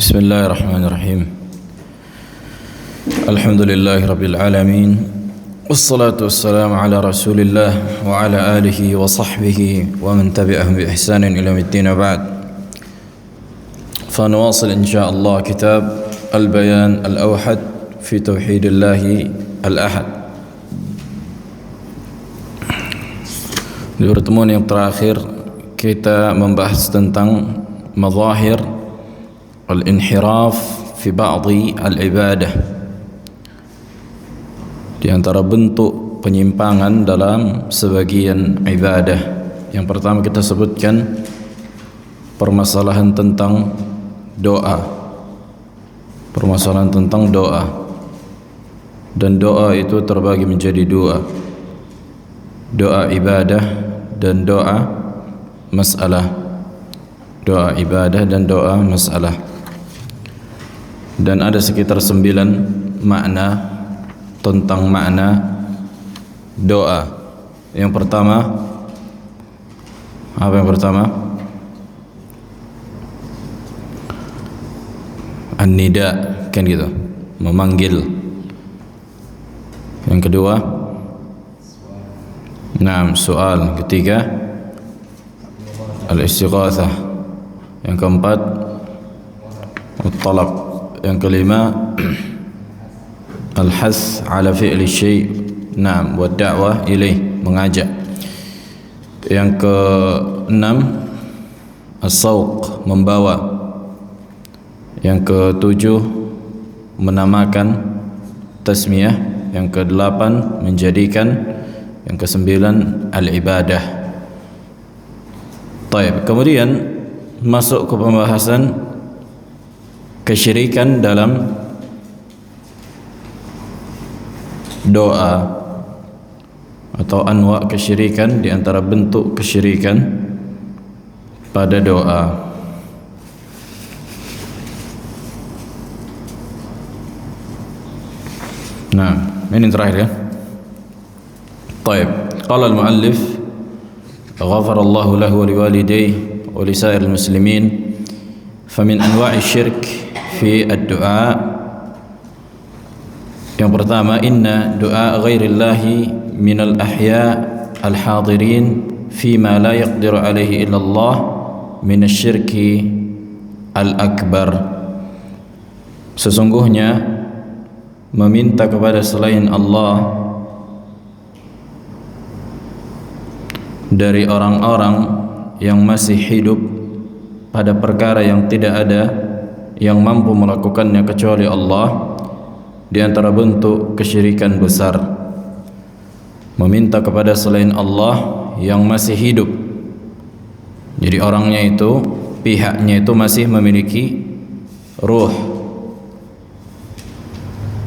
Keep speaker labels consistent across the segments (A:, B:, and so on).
A: Bismillahirrahmanirrahim. Alhamdulillahi rabbil alamin. Wassalatu wassalamu ala Rasulillah wa ala alihi wa sahbihi wa man tabi'ahum bi ihsanin ila yaumiddin ba'd. فنواصل إن شاء الله كتاب البيان الأوحد في توحيد الله الأحد. Di pertemuan yang terakhir kita membahas tentang mazahir al-inhiraf fi ba'dhi al-ibadah, di antara bentuk penyimpangan dalam sebagian ibadah. Yang pertama kita sebutkan permasalahan tentang doa. Permasalahan tentang doa. Dan doa itu terbagi menjadi dua. Doa ibadah dan doa masalah. Doa ibadah dan doa masalah. Dan ada sekitar 9 makna tentang makna doa. Yang pertama, apa yang pertama? An-nida, kan gitu, memanggil. Yang kedua, soal. Ketiga, al-istighatsah. Yang keempat, at-talab. Yang kelima, al-hath ala fi'li syai', wa da'wah ilaih, mengajak. Yang keenam, as-sauq, membawa. Yang ketujuh, menamakan, tasmiyah. Yang kedelapan, menjadikan. Yang kesembilan, al-ibadah. Taib. Kemudian masuk ke pembahasan kesyirikan dalam doa, atau anwa' kesyirikan, di antara bentuk kesyirikan pada doa. Nah, ini terakhir ya. Taib. Qala al-muallif ghafarallahu lahu wa liwalidayhi wa lisairil muslimin. Famin anwa'i syirk fi ad-du'a. Yang pertama, inna du'a ghairillahi minal ahya al-hadirin fima la yaqdiru alaihi illallah minasyirki al-akbar. Sesungguhnya meminta kepada selain Allah dari orang-orang yang masih hidup pada perkara yang tidak ada yang mampu melakukannya kecuali Allah, di antara bentuk kesyirikan besar. Meminta kepada selain Allah yang masih hidup, jadi orangnya itu, pihaknya itu masih memiliki ruh,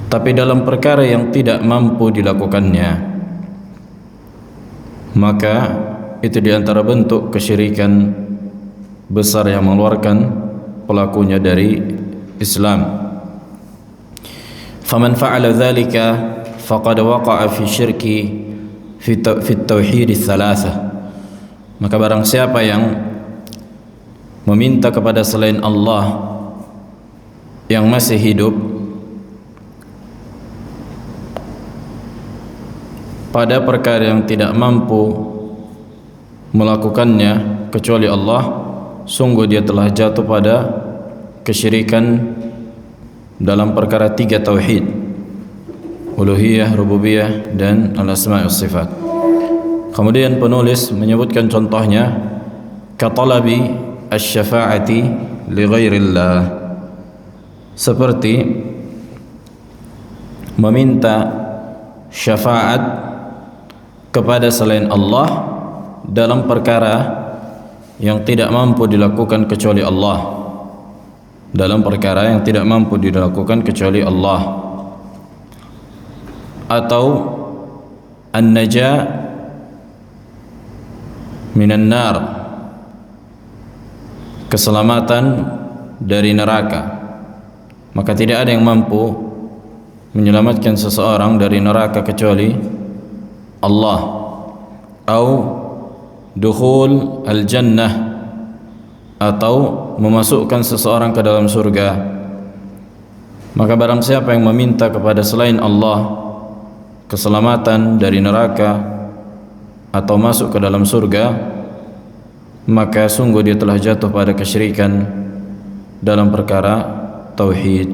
A: tapi dalam perkara yang tidak mampu dilakukannya, maka itu di antara bentuk kesyirikan besar yang mengeluarkan pelakunya dari Islam. Faman fa'ala dzalika faqad waqa'a fi syirki fi tauhid ats-tsalatsah. Maka barang siapa yang meminta kepada selain Allah yang masih hidup pada perkara yang tidak mampu melakukannya kecuali Allah, sungguh dia telah jatuh pada kesyirikan dalam perkara 3 tauhid: uluhiyah, rububiyah, dan al-asma' was sifat. Kemudian penulis menyebutkan contohnya, katalabi asy-syafa'ati li ghairillah, seperti meminta syafaat kepada selain Allah dalam perkara yang tidak mampu dilakukan kecuali Allah. Dalam perkara yang tidak mampu dilakukan kecuali Allah. Atau an-najah minan nar, keselamatan dari neraka. Maka tidak ada yang mampu menyelamatkan seseorang dari neraka kecuali Allah. Au dukhul al-jannah, atau memasukkan seseorang ke dalam surga. Maka barang siapa yang meminta kepada selain Allah keselamatan dari neraka atau masuk ke dalam surga, maka sungguh dia telah jatuh pada kesyirikan dalam perkara tauhid.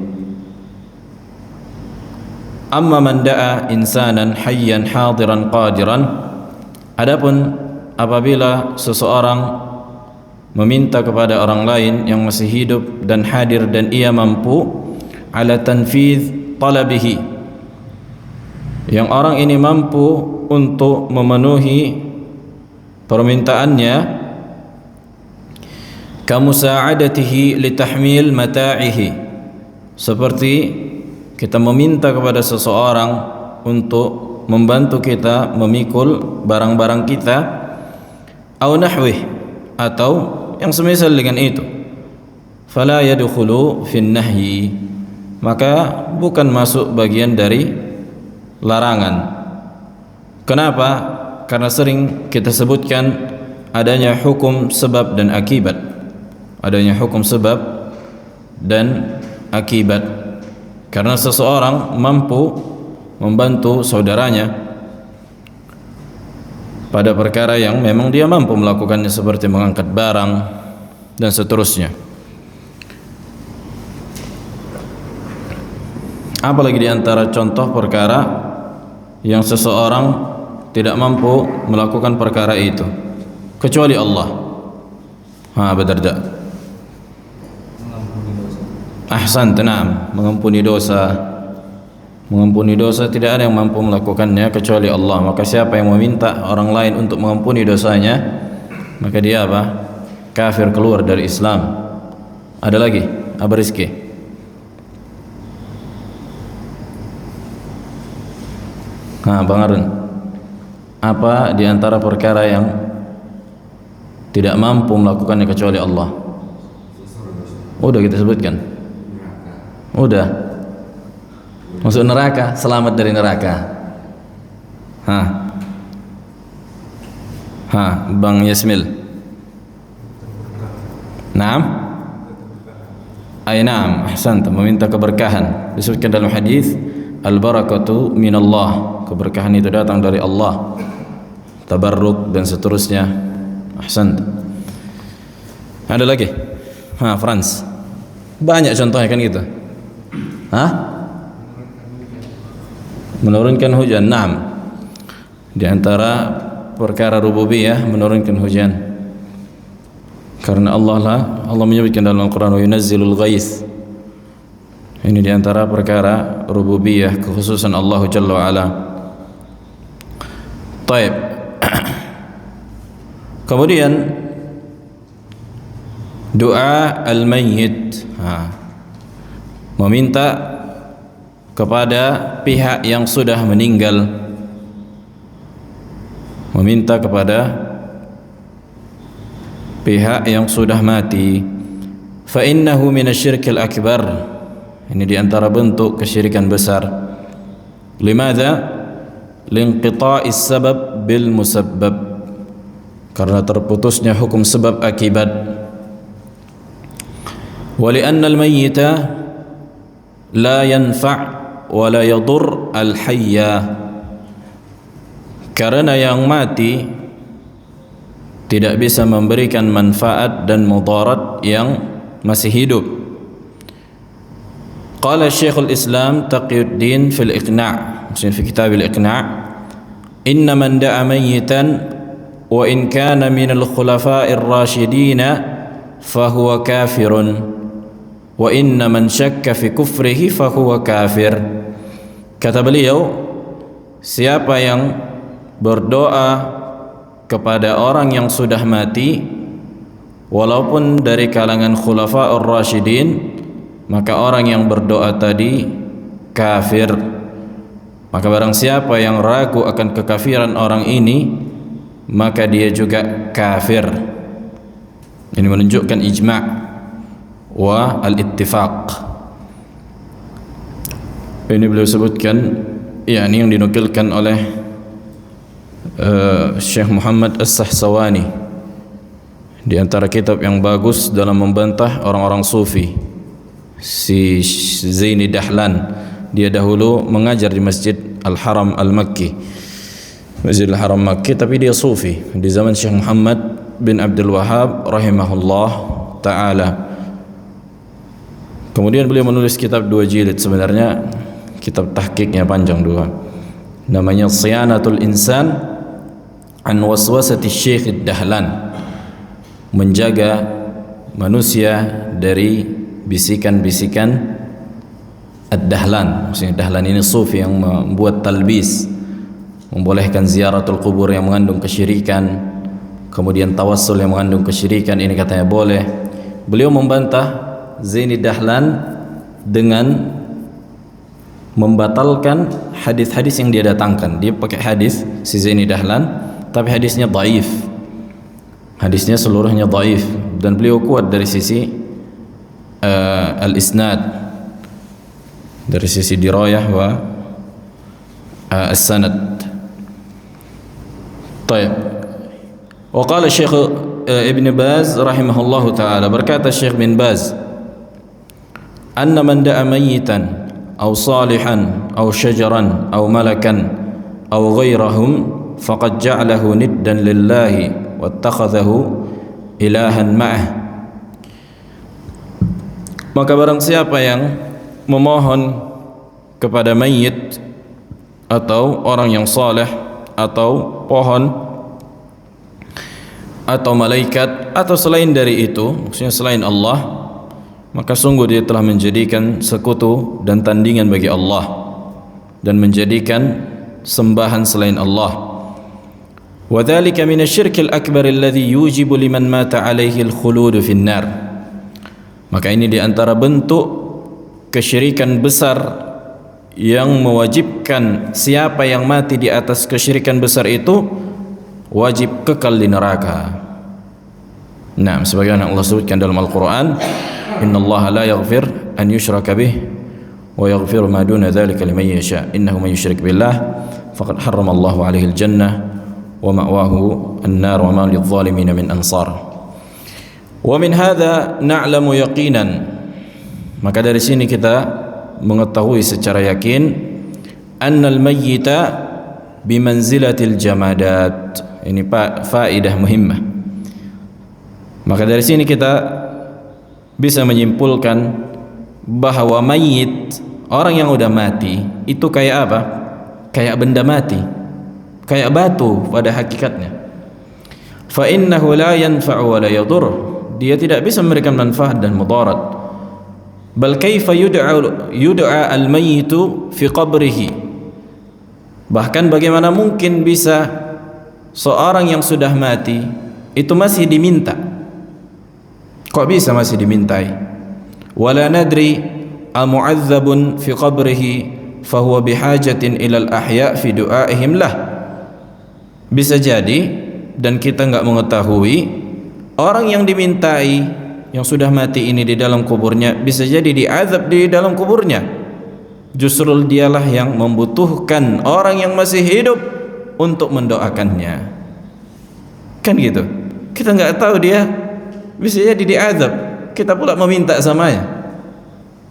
A: Amma man da'a insanan hayyan hadiran qadiran, adapun apabila seseorang meminta kepada orang lain yang masih hidup dan hadir dan ia mampu ala tanfidh talabihi, yang orang ini mampu untuk memenuhi permintaannya, kamusa'adatihi litahmil mata'ihi, seperti kita meminta kepada seseorang untuk membantu kita memikul barang-barang kita, au nahwih, atau yang semisal dengan itu, fala yadkhulu fin nahyi, maka bukan masuk bagian dari larangan. Kenapa? Karena sering kita sebutkan adanya hukum sebab dan akibat. Adanya hukum sebab dan akibat. Karena seseorang mampu membantu saudaranya pada perkara yang memang dia mampu melakukannya, seperti mengangkat barang dan seterusnya. Apalagi di antara contoh perkara yang seseorang tidak mampu melakukan perkara itu kecuali Allah. Bedarda. Ahsan, tenang, mengampuni dosa. Mengampuni dosa tidak ada yang mampu melakukannya kecuali Allah. Maka siapa yang meminta orang lain untuk mengampuni dosanya, maka dia apa? Kafir, keluar dari Islam. Ada lagi? Apa Rizki? Bang Arun, apa di antara perkara yang tidak mampu melakukannya kecuali Allah? Udah kita sebutkan. Udah. Masuk neraka, selamat dari neraka. Bang Yasmil. Naam? Naam, ahsanta, meminta keberkahan. Disebutkan dalam hadis, al-barakatu minallah, keberkahan itu datang dari Allah. Tabarruk dan seterusnya. Ahsanta. Ada lagi? Frans. Banyak contohnya kan gitu. Menurunkan hujan. Naam. Di antara perkara rububiyah menurunkan hujan. Karena Allah menyebutkan dalam Al-Qur'an, wa yunazzilul ghais. Ini di antara perkara rububiyah, kekhususan Allah Jalla wa Ala. Taib. Kemudian doa al-mayyit. Meminta kepada pihak yang sudah meninggal, meminta kepada pihak yang sudah mati. Fa innahu minasyirkil akbar, ini diantara bentuk kesyirikan besar. Limadha? Linqita'is sabab bil musabbab, karena terputusnya hukum sebab akibat. Wa li'anna al-mayyita la yanfa' wa la yadur al-hayya, karena yang mati tidak bisa memberikan manfaat dan mudarat yang masih hidup. Qala Syekhul Islam Taqiyuddin fil Iqna', maksudnya fi kitab al-Iqna', inna man da'a mayyitan wa in kana min al-khulafa'ir rasyidin fa huwa kafirun wa inna man syakka fi kufrihi fa huwa kafir. Kata beliau, siapa yang berdoa kepada orang yang sudah mati walaupun dari kalangan khulafa'ur rasyidin, maka orang yang berdoa tadi kafir. Maka barang siapa yang ragu akan kekafiran orang ini, maka dia juga kafir. Ini menunjukkan ijma' wa al-ittifaq. Ini beliau sebutkan, yakni yang dinukilkan oleh Syekh Muhammad As-Sahsawani Di antara kitab yang bagus dalam membantah orang-orang sufi, si Zaini Dahlan. Dia dahulu mengajar di Masjid Al-Haram Al-Makki, Masjid Al-Haram Makki, tapi dia sufi di zaman Syekh Muhammad bin Abdul Wahhab rahimahullah ta'ala. Kemudian beliau menulis kitab 2 jilid, sebenarnya kitab tahqiqnya panjang 2, namanya Siyanatul Insan an Waswasati Syekh Dahlan, menjaga manusia dari bisikan-bisikan Ad-Dahlan. Maksudnya Dahlan ini sufi yang membuat talbis, membolehkan ziaratul kubur yang mengandung kesyirikan, kemudian tawassul yang mengandung kesyirikan, ini katanya boleh. Beliau membantah Zaini Dahlan dengan membatalkan hadis-hadis yang dia datangkan. Dia pakai hadis si Zaini Dahlan, tapi hadisnya dhaif. Hadisnya seluruhnya dhaif, dan beliau kuat dari sisi al-isnad, dari sisi dirayah wa as-sanad. Baik. Wa qala Syekh Ibn Baz rahimahullahu taala, berkata Syekh bin Baz, anna man da'a mayyitan aw salihan aw syajaran aw malakan aw ghairahum faqad ja'alahu niddan lillahi wattakhadhahu ilahan ma'ah. Maka barang siapa yang memohon kepada mayit atau orang yang saleh atau pohon atau malaikat atau selain dari itu, maksudnya selain Allah, maka sungguh dia telah menjadikan sekutu dan tandingan bagi Allah dan menjadikan sembahan selain Allah. وذلك من الشرك الأكبر الذي يوجب لمن مات عليه الخلود في النار. Maka ini diantara bentuk kesyirikan besar yang mewajibkan siapa yang mati di atas kesyirikan besar itu wajib kekal di neraka. Nah, sebagaimana Allah sebutkan dalam Al-Quran, innallaha la yaghfir an yushraka bih wa yaghfiru ma duna dzalika liman yasha innahu man yusyrik billah faqad harrama Allahu alaihi al-jannah wa ma'wahu an-nar wa ma lidh-dhalimin min ansar. Wa min hadza na'lamu yaqinan, maka dari sini kita mengetahui secara yakin, annal mayyita bimanzilatil jamadat. Ini faedah muhimmah. Maka dari sini kita bisa menyimpulkan bahwa mayit, orang yang udah mati, itu kayak apa? Kayak benda mati, kayak batu pada hakikatnya. Fa innahu la yanfa'u wa la yadur. Dia tidak bisa memberikan manfaat dan mudarat. Bal kaifa yud'a al-mayyitu fi qabrihi. Bahkan bagaimana mungkin bisa seorang yang sudah mati itu masih diminta? Kok bisa masih dimintai? Wala nadri amu'adzabun fi qabrihi fahuwa bihajatin ilal ahya fi du'aihim lah. Bisa jadi, dan kita enggak mengetahui, orang yang dimintai yang sudah mati ini di dalam kuburnya bisa jadi diazab di dalam kuburnya. Justru dialah yang membutuhkan orang yang masih hidup untuk mendoakannya. Kan gitu. Kita enggak tahu dia bisa jadi diazab, kita pula meminta samanya.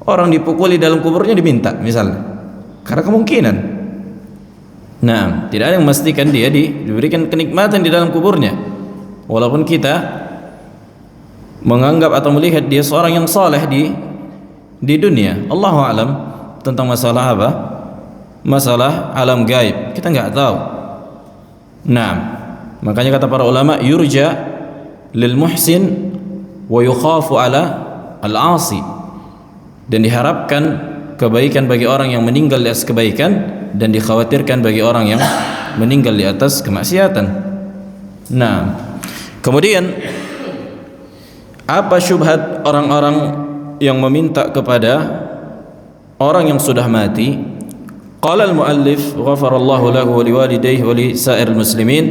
A: Orang dipukuli dalam kuburnya diminta misalnya, karena kemungkinan. Nah, tidak ada yang memastikan dia diberikan kenikmatan di dalam kuburnya, walaupun kita menganggap atau melihat dia seorang yang saleh di dunia. Allahu a'lam tentang masalah apa? Masalah alam gaib, kita enggak tahu. Nah, makanya kata para ulama, yurja lil muhsin wa yukhafu ala al-asi, dan diharapkan kebaikan bagi orang yang meninggal di atas kebaikan dan dikhawatirkan bagi orang yang meninggal di atas kemaksiatan. Nah, kemudian apa syubhat orang-orang yang meminta kepada orang yang sudah mati? Qala al-muallif ghafarallahu lahu wa liwalidayhi wa li sa'iril muslimin,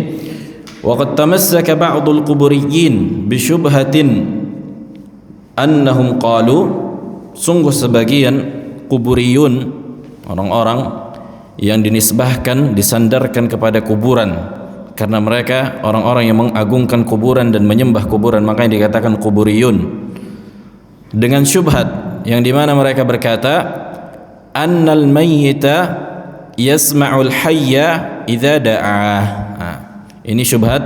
A: wa qad tamassaka ba'dul quburiyyin bi syubhatin annahum qalu, sungguh sebagian kuburiyun, orang-orang yang dinisbahkan, disandarkan kepada kuburan, karena mereka orang-orang yang mengagungkan kuburan dan menyembah kuburan, makanya dikatakan kuburiyun. Dengan syubhat yang dimana mereka berkata annal mayyita yasma'ul hayya idza da'ah. Ini syubhat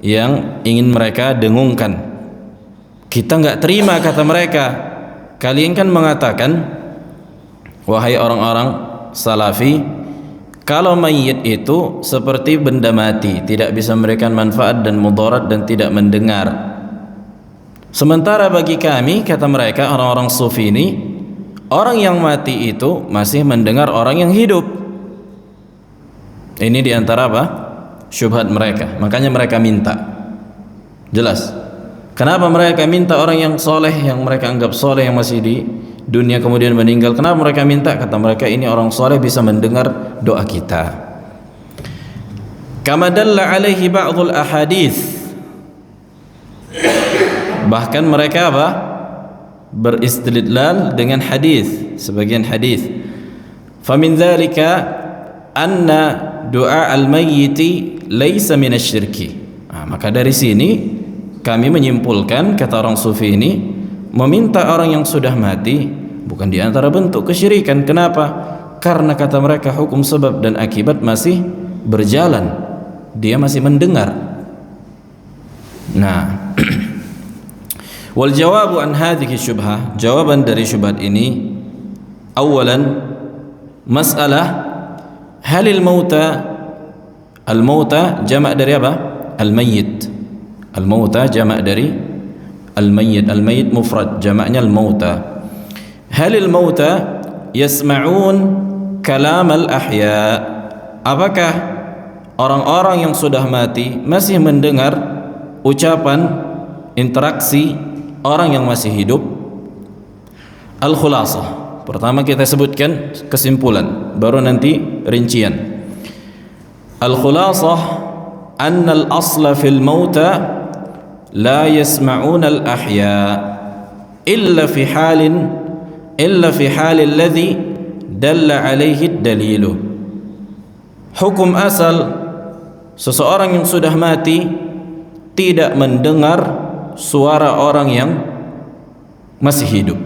A: yang ingin mereka dengungkan. Kita enggak terima, kata mereka. Kalian kan mengatakan, wahai orang-orang salafi, kalau mayit itu seperti benda mati, tidak bisa memberikan manfaat dan mudarat dan tidak mendengar. Sementara bagi kami, kata mereka orang-orang sufi ini, orang yang mati itu masih mendengar orang yang hidup. Ini diantara apa? Syubhat mereka. Makanya mereka minta. Jelas. Kenapa mereka minta orang yang soleh, yang mereka anggap soleh, yang masih di dunia kemudian meninggal? Kenapa mereka minta? Kata mereka, ini orang soleh bisa mendengar doa kita. Kama dalla alaihi ba'dul ahadits. Bahkan mereka apa? Beristidlal dengan hadis, sebagian hadis. Famin dzalika anna du'a al-mayyiti laysa minasyirki. Maka dari sini kami menyimpulkan, kata orang sufi ini, meminta orang yang sudah mati bukan di antara bentuk kesyirikan. Kenapa? Karena kata mereka hukum sebab dan akibat masih berjalan, dia masih mendengar. Nah, wal jawabu an hadhihi syubhah, jawaban dari syubhat ini, awalan masalah halil mauta, al mauta jamak dari apa? Al mayyit. Al mauta jamak dari al mayyit. Al mayyit mufrad, jamaknya al mauta. Halil mauta yasma'un kalam al ahya. Apakah orang-orang yang sudah mati masih mendengar ucapan, interaksi orang yang masih hidup? Al-khulasah, pertama kita sebutkan kesimpulan, baru nanti rincian. Al-khulasah anna al-asla fil mauta la yasma'un al-ahya illa fi hal alladhi dalla alaihi ad-dalilu. Hukum asal seseorang yang sudah mati tidak mendengar suara orang yang masih hidup.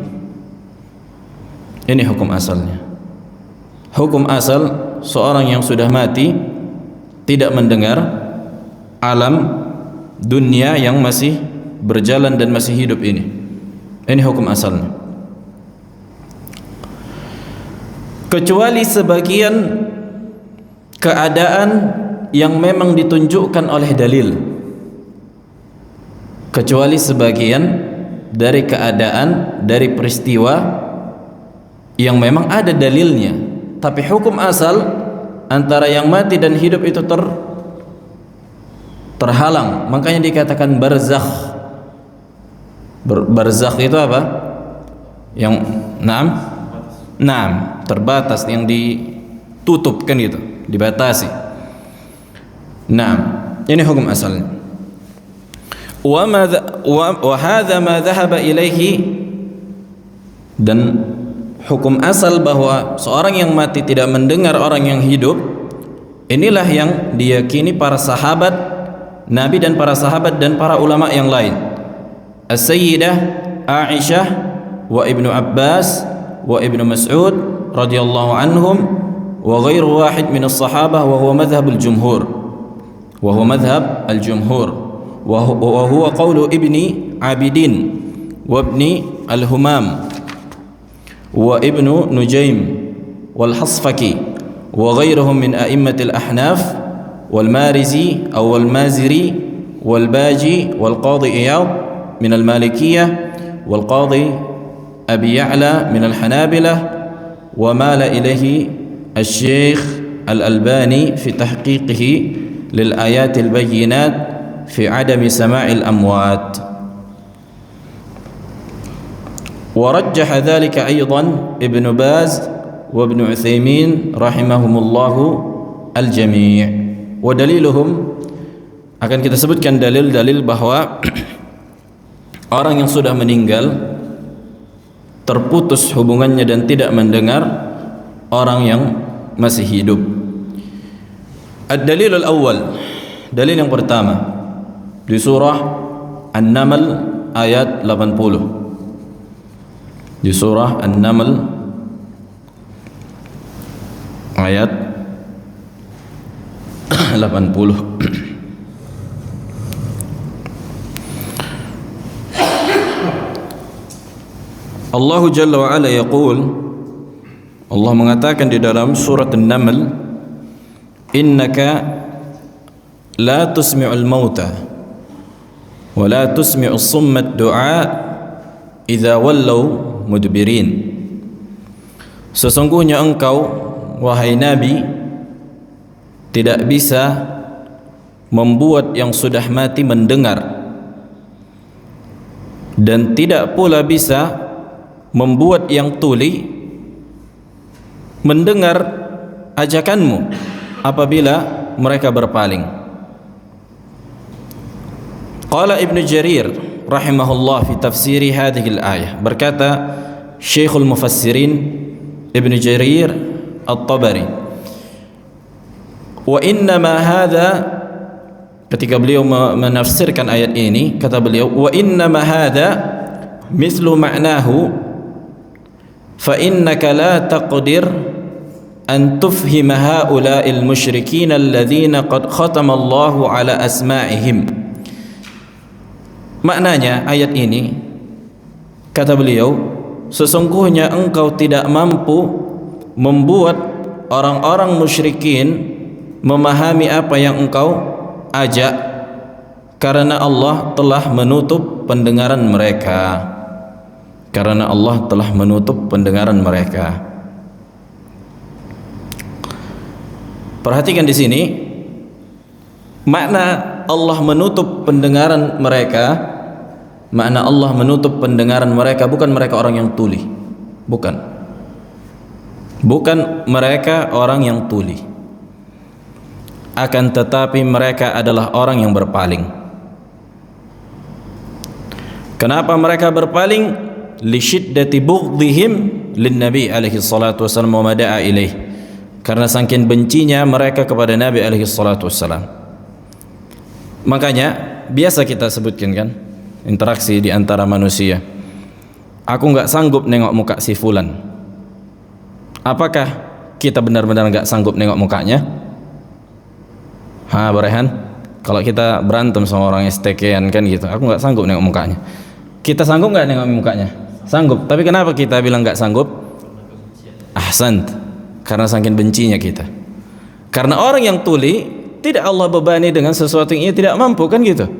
A: Ini hukum asalnya. Hukum asal seorang yang sudah mati tidak mendengar alam dunia yang masih berjalan dan masih hidup ini. Ini hukum asalnya. Kecuali sebagian keadaan yang memang ditunjukkan oleh dalil. Kecuali sebagian dari keadaan, dari peristiwa yang memang ada dalilnya. Tapi hukum asal antara yang mati dan hidup itu terhalang. Makanya dikatakan barzakh. Barzakh itu apa? Yang terbatas, yang ditutup kan gitu, dibatasi. Ini hukum asalnya. Wa hadza ma dhahaba ilaihi, dan hukum asal bahwa seorang yang mati tidak mendengar orang yang hidup, inilah yang diyakini para sahabat Nabi dan para sahabat dan para ulama yang lain. As-Sayyidah Aisyah wa Ibnu Abbas wa Ibnu Mas'ud radhiyallahu anhum wa ghairu wahid min as-sahabah wa huwa madhhab al-jumhur. وهو قول ابن عابدين وابن الهمام وابن نجيم والحصفكي وغيرهم من أئمة الأحناف والمارزي أو المازري والباجي والقاضي إياض من المالكية والقاضي أبي يعلى من الحنابلة ومال إليه الشيخ الألباني في تحقيقه للآيات البينات في عدم سماع الأموات. ورجح ذلك أيضا ابن باز وابن عثيمين رحمهم الله الجميع. ودليلهم, akan kita sebutkan dalil-dalil bahwa orang yang sudah meninggal terputus hubungannya dan tidak mendengar orang yang masih hidup. Ad-dalilul awal, Dalil yang pertama di surah An-Naml ayat 80. Di surah An-Naml ayat 80. Allah Jalla wa Ala yaqul, Allah mengatakan di dalam surat An-Naml, innaka la tusmi'ul mauta wa la tusmi'us summa ad-du'a idza wallaw mudbirin. Sesungguhnya engkau wahai Nabi tidak bisa membuat yang sudah mati mendengar, dan tidak pula bisa membuat yang tuli mendengar ajakanmu apabila mereka berpaling. Qala Ibnu Jarir rahimahullah fi tafsiri hadhihi al-ayah, berkata Syekhul Mufassirin Ibnu Jarir At-Tabari, wa innama hadha, ketika beliau menafsirkan ayat ini kata beliau, wa innama hadha mithlu ma'nahu fa innaka la taqdir an tufhima haula'il musyrikin alladhina qad khatama Allahu ala asma'ihim. Maknanya ayat ini, kata beliau, sesungguhnya engkau tidak mampu membuat orang-orang musyrikin memahami apa yang engkau ajak, karena Allah telah menutup pendengaran mereka. Karena Allah telah menutup pendengaran mereka. Perhatikan di sini makna Allah menutup pendengaran mereka. Makna Allah menutup pendengaran mereka bukan mereka orang yang tuli, bukan mereka orang yang tuli, akan tetapi mereka adalah orang yang berpaling. Kenapa mereka berpaling? Li syiddati bughdihim lin Nabi alaihi salatu wasallam wa mada'a ilaih, karena saking bencinya mereka kepada Nabi alaihi salatu wasallam. Makanya biasa kita sebutkan kan, interaksi di antara manusia. Aku nggak sanggup nengok muka si fulan. Apakah kita benar-benar nggak sanggup nengok mukanya? Berehan? Kalau kita berantem sama orang STK-an kan gitu, aku nggak sanggup nengok mukanya. Kita sanggup nggak nengok mukanya? Sanggup. Tapi kenapa kita bilang nggak sanggup? Ahsant. Karena saking bencinya kita. Karena orang yang tuli tidak Allah bebani dengan sesuatu yang ia tidak mampu, kan gitu.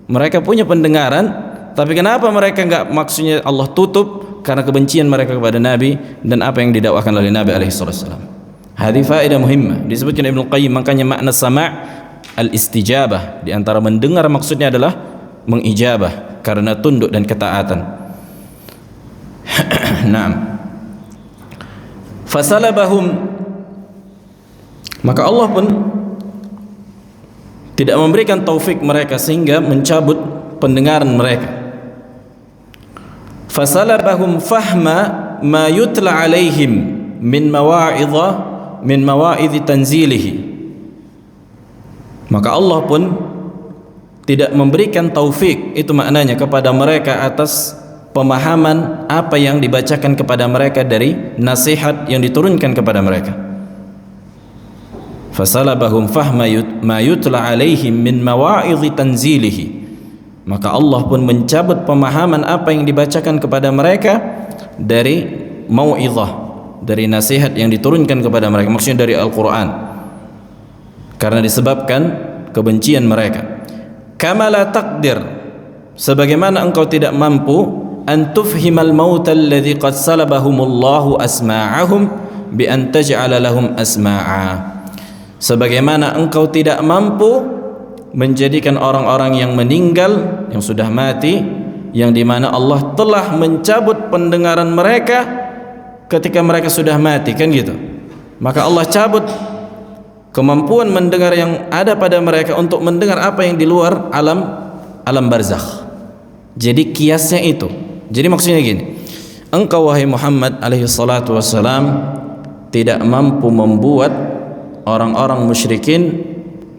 A: Mereka punya pendengaran, tapi kenapa mereka nggak, maksudnya Allah tutup karena kebencian mereka kepada Nabi dan apa yang didakwakan oleh Nabi alaihi wasallam. Hadhi faedah muhimmah disebutkan Ibnu Qayyim. Makanya makna sama' al-istijabah, di antara mendengar maksudnya adalah mengijabah karena tunduk dan ketaatan. Naam. Fasalabahum, maka Allah pun tidak memberikan taufik mereka sehingga mencabut pendengaran mereka. Fasalabahum fahma ma yutla alaihim min mawa'idhi tanzilihi. Maka Allah pun tidak memberikan taufik, itu maknanya, kepada mereka atas pemahaman apa yang dibacakan kepada mereka dari nasihat yang diturunkan kepada mereka. Fasalabahum fahma ma yutla alaihim min mawa'idhi tanzilihi. Maka Allah pun mencabut pemahaman apa yang dibacakan kepada mereka dari mau'izah, dari nasihat yang diturunkan kepada mereka, maksudnya dari Al-Quran, karena disebabkan kebencian mereka. Kama la taqdir, sebagaimana engkau tidak mampu an tufhimal mauta alladhi qad salabahumullahu asma'ahum bi an taj'ala lahum asma'a. Sebagaimana engkau tidak mampu menjadikan orang-orang yang meninggal, yang sudah mati, yang dimana Allah telah mencabut pendengaran mereka ketika mereka sudah mati, kan gitu. Maka Allah cabut kemampuan mendengar yang ada pada mereka untuk mendengar apa yang di luar alam barzakh. Jadi kiasnya itu. Jadi maksudnya gini, engkau wahai Muhammad alaihi salatu wassalam tidak mampu membuat orang-orang musyrikin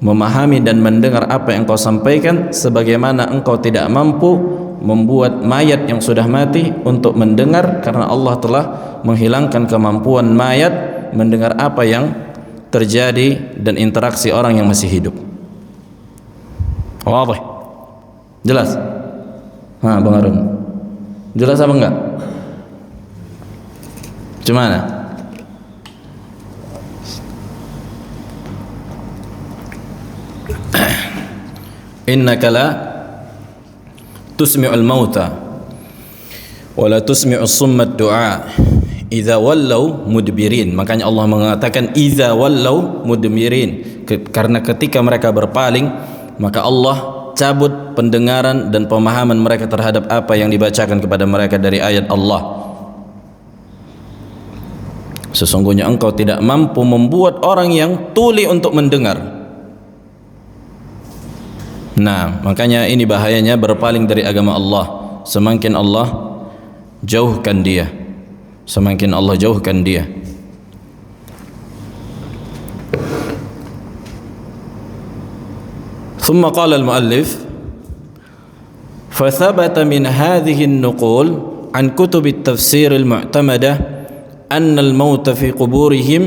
A: memahami dan mendengar apa yang engkau sampaikan, sebagaimana engkau tidak mampu membuat mayat yang sudah mati untuk mendengar, karena Allah telah menghilangkan kemampuan mayat mendengar apa yang terjadi dan interaksi orang yang masih hidup. Wadah? Jelas? Bang Harun, jelas apa enggak? Gimana? Innaka la tusmi'ul mauta wa la tusmi'us summa du'a idza wallaw mudbirin. Makanya Allah mengatakan idza wallaw mudbirin, karena ketika mereka berpaling maka Allah cabut pendengaran dan pemahaman mereka terhadap apa yang dibacakan kepada mereka dari ayat Allah. Sesungguhnya engkau tidak mampu membuat orang yang tuli untuk mendengar. Nah, makanya ini bahayanya berpaling dari agama Allah. Semakin Allah jauhkan dia, semakin Allah jauhkan dia. ثم قال المؤلف فثبت من هذه النقول عن كتب التفسير المعتمدة أن الموت في قبورهم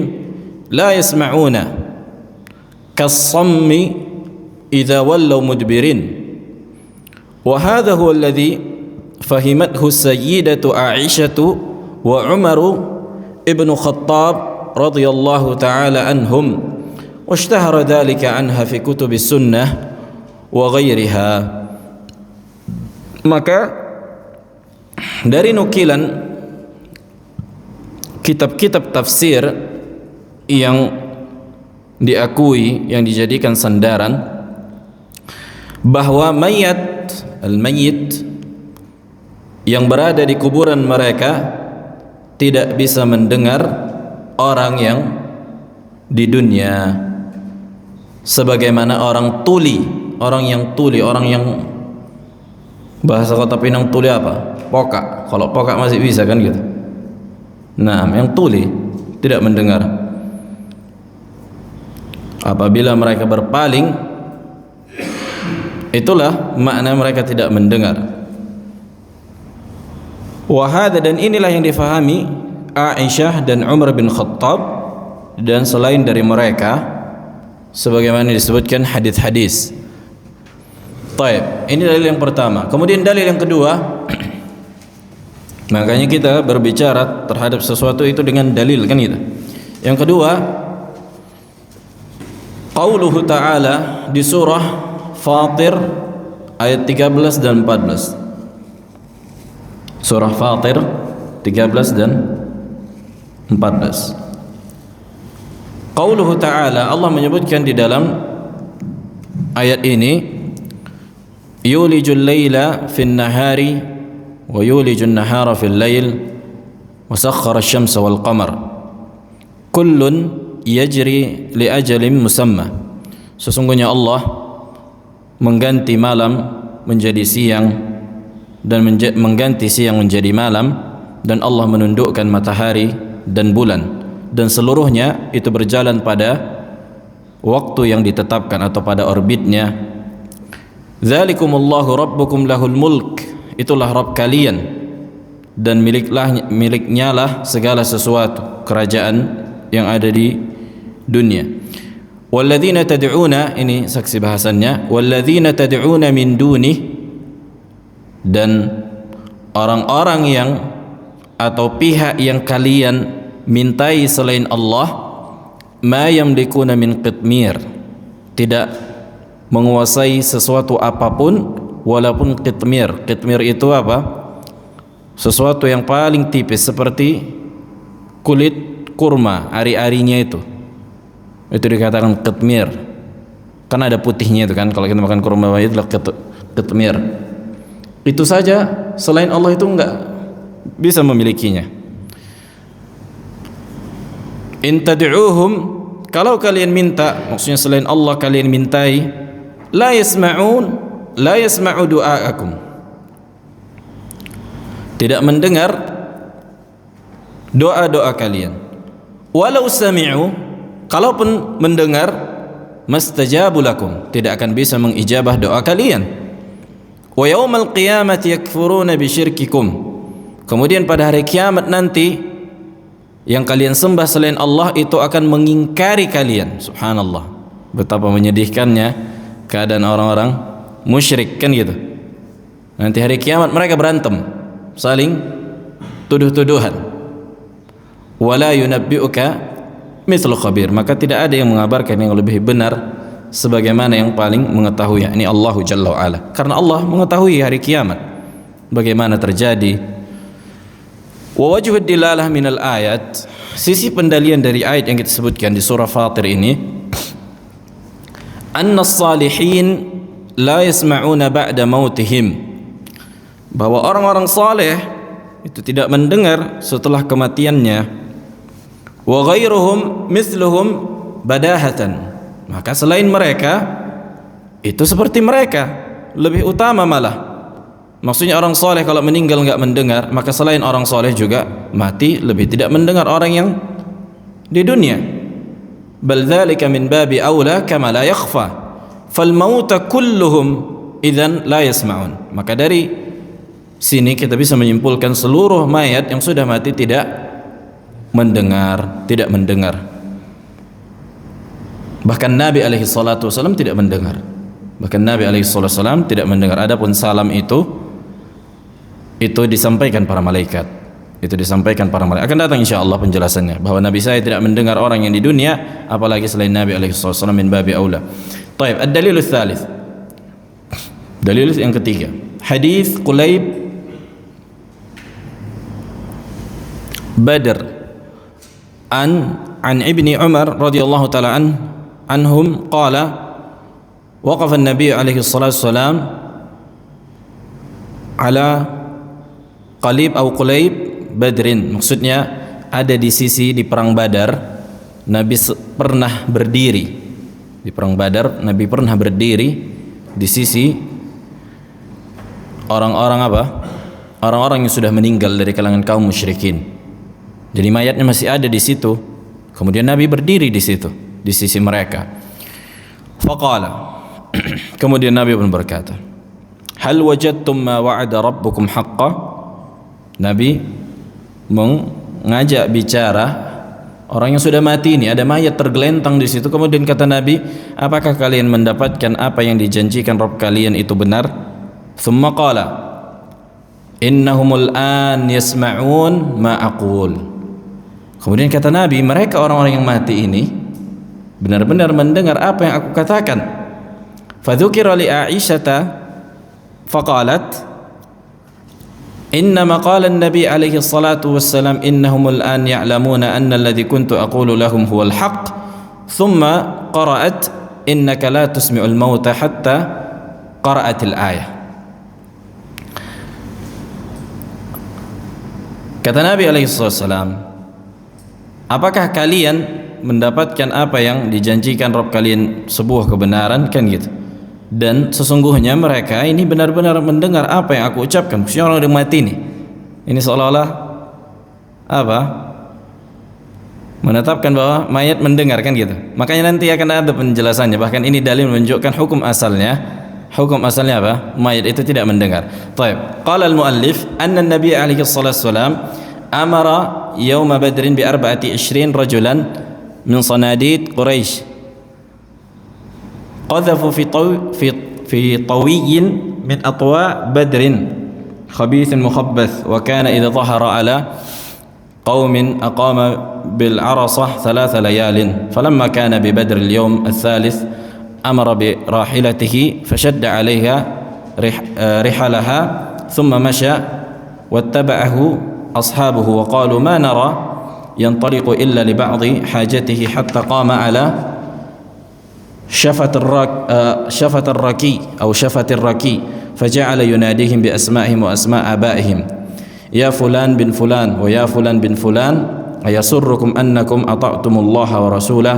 A: لا يسمعون كالصم إذا ولوا مدبرين، وهذا هو الذي فهمته السيدة عائشة وعمر ابن الخطاب رضي الله تعالى عنهم، واشتهر ذلك عنها في كتب السنة وغيرها. Maka dari nukilan kitab-kitab tafsir yang diakui, yang dijadikan sandaran, bahwa al-mayyit yang berada di kuburan mereka tidak bisa mendengar orang yang di dunia, sebagaimana orang yang bahasa Kota Pinang tuli apa? Pokak. Kalau pokak masih bisa kan gitu. Nah, yang tuli tidak mendengar. Apabila mereka berpaling, itulah makna mereka tidak mendengar. Wahada, dan inilah yang difahami Aisyah dan Umar bin Khattab dan selain dari mereka, sebagaimana disebutkan hadis-hadis. Taib, ini dalil yang pertama. Kemudian dalil yang kedua, makanya kita berbicara terhadap sesuatu itu dengan dalil kan gitu. Yang kedua, qauluhu ta'ala di surah Fatir ayat 13 dan 14. Surah Fatir 13 dan 14. Qauluhu ta'ala, Allah menyebutkan di dalam ayat ini, yulijul laila fin nahari wa yulijun nahara fil lail wa sakhkhara asy-syamsa wal qamar kullun yajri li ajalin musamma. Sesungguhnya Allah mengganti malam menjadi siang dan mengganti siang menjadi malam, dan Allah menundukkan matahari dan bulan, dan seluruhnya itu berjalan pada waktu yang ditetapkan atau pada orbitnya. Dzalikumullahu rabbukum lahul mulk, itulah Rabb kalian dan miliknya lah segala sesuatu, kerajaan yang ada di dunia. Walladzina tad'una, ini saksi bahasannya, walladzina tad'una min dunih, dan orang-orang yang atau pihak yang kalian mintai selain Allah, ma yamlikuna min qitmir, tidak menguasai sesuatu apapun, walaupun qitmir. Qitmir itu apa? Sesuatu yang paling tipis seperti kulit kurma, ari-arinya itu dikatakan qitmir. Kan ada putihnya itu kan, kalau kita makan kurma itu adalah qitmir. Itu saja selain Allah itu enggak bisa memilikinya. In tad'uuhum, kalau kalian minta, maksudnya selain Allah kalian mintai, la yasma'u du'aakum, tidak mendengar doa-doa kalian. Walau sami'u, kalaupun mendengar, mastajabu lakum, tidak akan bisa mengijabah doa kalian. Wa yaumal qiyamati yakfuruna bisyirkikum, kemudian pada hari kiamat nanti yang kalian sembah selain Allah itu akan mengingkari kalian. Subhanallah, betapa menyedihkannya keadaan orang-orang musyrik, kan gitu. Nanti hari kiamat mereka berantem, saling tuduh-tuduhan. Wala yunabbi'uka mithlu khabir, maka tidak ada yang mengabarkan yang lebih benar sebagaimana yang paling mengetahui, yakni Allahu Jalla wa Ala. Karena Allah mengetahui hari kiamat bagaimana terjadi. Wa wajhud dilalah minal ayat, sisi pendalian dari ayat yang kita sebutkan di surah Fatir ini, anna as-salihin la yasma'una ba'da mautihim, bahwa orang-orang saleh itu tidak mendengar setelah kematiannya. Wa ghairuhum mithluhum badahatan, maka selain mereka itu seperti mereka, lebih utama malah. Maksudnya orang soleh kalau meninggal enggak mendengar, maka selain orang soleh juga mati lebih tidak mendengar orang yang di dunia. Bal dzalika min babi aula kama la yakhfa, fal mauta kulluhum idzan la yasma'un. Maka dari sini kita bisa menyimpulkan seluruh mayat yang sudah mati tidak mendengar, tidak mendengar. Bahkan Nabi alaihi salatu wasallam tidak mendengar. Bahkan Nabi alaihi salatu wasallam tidak mendengar. Adapun salam itu disampaikan para malaikat. Itu disampaikan para malaikat. Akan datang insyaallah penjelasannya bahwa Nabi saya tidak mendengar orang yang di dunia, apalagi selain Nabi alaihi salatu wasallam, min babi aula. Baik, ad-dalil ats-tsalits. Dalil yang ketiga, hadis Qulayb Badr an ibni Umar radhiyallahu taala anhum qala waqafa an-nabiy alaihi salatu wassalam ala qalib atau Qulayb Badrin, maksudnya ada di sisi di perang Badar Nabi pernah berdiri di perang Badar, Nabi pernah berdiri di sisi orang-orang apa? Orang-orang yang sudah meninggal dari kalangan kaum musyrikin. Jadi mayatnya masih ada di situ. Kemudian Nabi berdiri di situ, di sisi mereka. Faqala, kemudian Nabi pun berkata, hal wajadtum ma wa'ada rabbukum haqqan? Nabi mengajak bicara orang yang sudah mati ini, ada mayat tergelentang di situ. Kemudian kata Nabi, apakah kalian mendapatkan apa yang dijanjikan Rabb kalian itu benar? Thumma qala, innahumul an yasma'un ma aqul. Kemudian kata Nabi, mereka orang-orang yang mati ini benar-benar mendengar apa yang aku katakan. Fadzukira li Aisyata faqalat, innama qala an-nabi alaihi salatu wassalam innahumul an ya'lamuna anna alladhi kuntu aqulu lahum huwal haqq. Thumma qara'at innaka la tusmi'ul mauta hatta qara'atil ayah. Kata Nabi alaihi salatu wassalam, apakah kalian mendapatkan apa yang dijanjikan Rabb kalian, sebuah kebenaran, kan gitu. Dan sesungguhnya mereka ini benar-benar mendengar apa yang aku ucapkan. Khususnya orang yang mati ini. Ini seolah-olah apa? Menetapkan bahwa mayat mendengar, kan gitu. Makanya nanti akan ada penjelasannya. Bahkan ini dalil menunjukkan hukum asalnya. Hukum asalnya apa? Mayat itu tidak mendengar. Baik. Qala al-muallif anna an-nabiy alaihi salatu wasalam amara yawma badrin bi 24 rajulan min sanadid Quraisy qadhafu fi tawiyyin min atwa badrin khabith mukhabbath wa kana idha dhahara ala qaumin aqama bil arasah 3 layalin falamma kana bi badr al yawm al thalith amara bi rahilatihi fashadda 'alayha rihalaha thumma masha wattaba'ahu أصحابه وقالوا ما نرى ينطلق إلا لبعض حاجته حتى قام على شفة الركي أو شفة الركي فجعل يناديهم بأسمائهم وأسماء آبائهم يا فلان بن فلان ويا فلان بن فلان أيسركم أنكم أطعتم الله ورسوله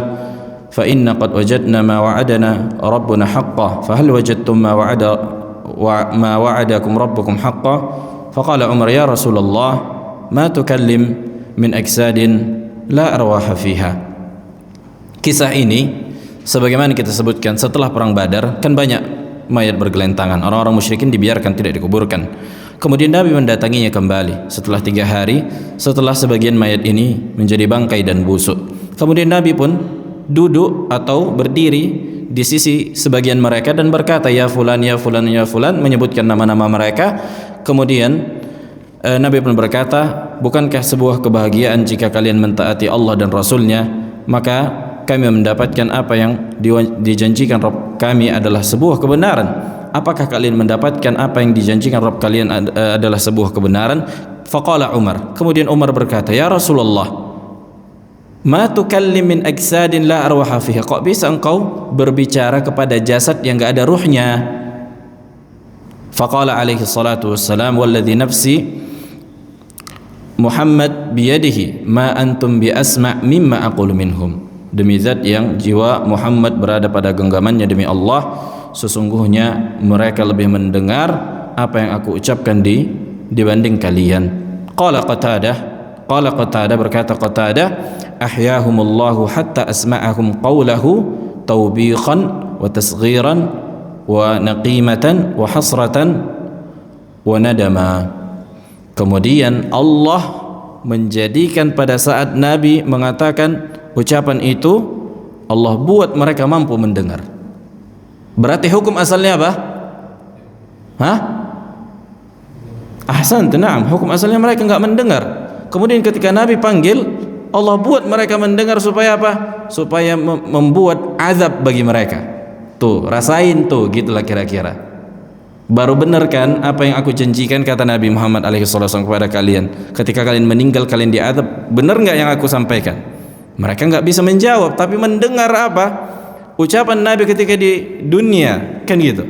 A: فإن قد وجدنا ما وعدنا ربنا حقا فهل وجدتم ما وعدكم ربكم حقا فقال عمر يا رسول الله ما تكلم من أجساد لا أرواح فيها. Kisah ini Sebagaimana kita sebutkan, setelah perang Badar kan banyak mayat bergelentangan, orang-orang musyrikin dibiarkan tidak dikuburkan. Kemudian Nabi mendatanginya kembali setelah 3 hari setelah sebagian mayat ini menjadi bangkai dan busuk. Kemudian Nabi pun duduk atau berdiri di sisi sebagian mereka dan berkata, ya fulan, ya fulan, ya fulan, menyebutkan nama-nama mereka. Kemudian Nabi pun berkata, bukankah sebuah kebahagiaan jika kalian mentaati Allah dan Rasulnya, maka kami mendapatkan apa yang dijanjikan Rabb kami adalah sebuah kebenaran. Apakah kalian mendapatkan apa yang dijanjikan Rabb kalian adalah sebuah kebenaran? Faqala Umar, kemudian Umar berkata, ya Rasulullah, ma tukallim min ajsadin la arwaha fiha, kok bisa engkau berbicara kepada jasad yang enggak ada ruhnya? Faqala alaihi salatu wassalam, walladhi nafsi Muhammad biyadihi ma antum bi asma' mimma aqulu minhum, demi zat yang jiwa Muhammad berada pada genggamannya, demi Allah, sesungguhnya mereka lebih mendengar apa yang aku ucapkan dibanding kalian. Qala Qatadah, berkata Qatadah, ahyahumullahu hatta asma'ahum qawlahu tawbiqan wa tasghiran wa naqimatan wa hasratan wa nadama. Kemudian Allah menjadikan pada saat Nabi mengatakan ucapan itu, Allah buat mereka mampu mendengar. Berarti hukum asalnya apa? Ahsan, na'am, hukum asalnya mereka enggak mendengar. Kemudian ketika Nabi panggil, Allah buat mereka mendengar supaya apa? Supaya membuat azab bagi mereka. Tuh, rasain tuh, gitulah kira-kira. Baru benar kan apa yang aku janjikan, kata Nabi Muhammad SAW kepada kalian. Ketika kalian meninggal, kalian diazab. Benar enggak yang aku sampaikan? Mereka enggak bisa menjawab, tapi mendengar apa? Ucapan Nabi ketika di dunia, kan gitu.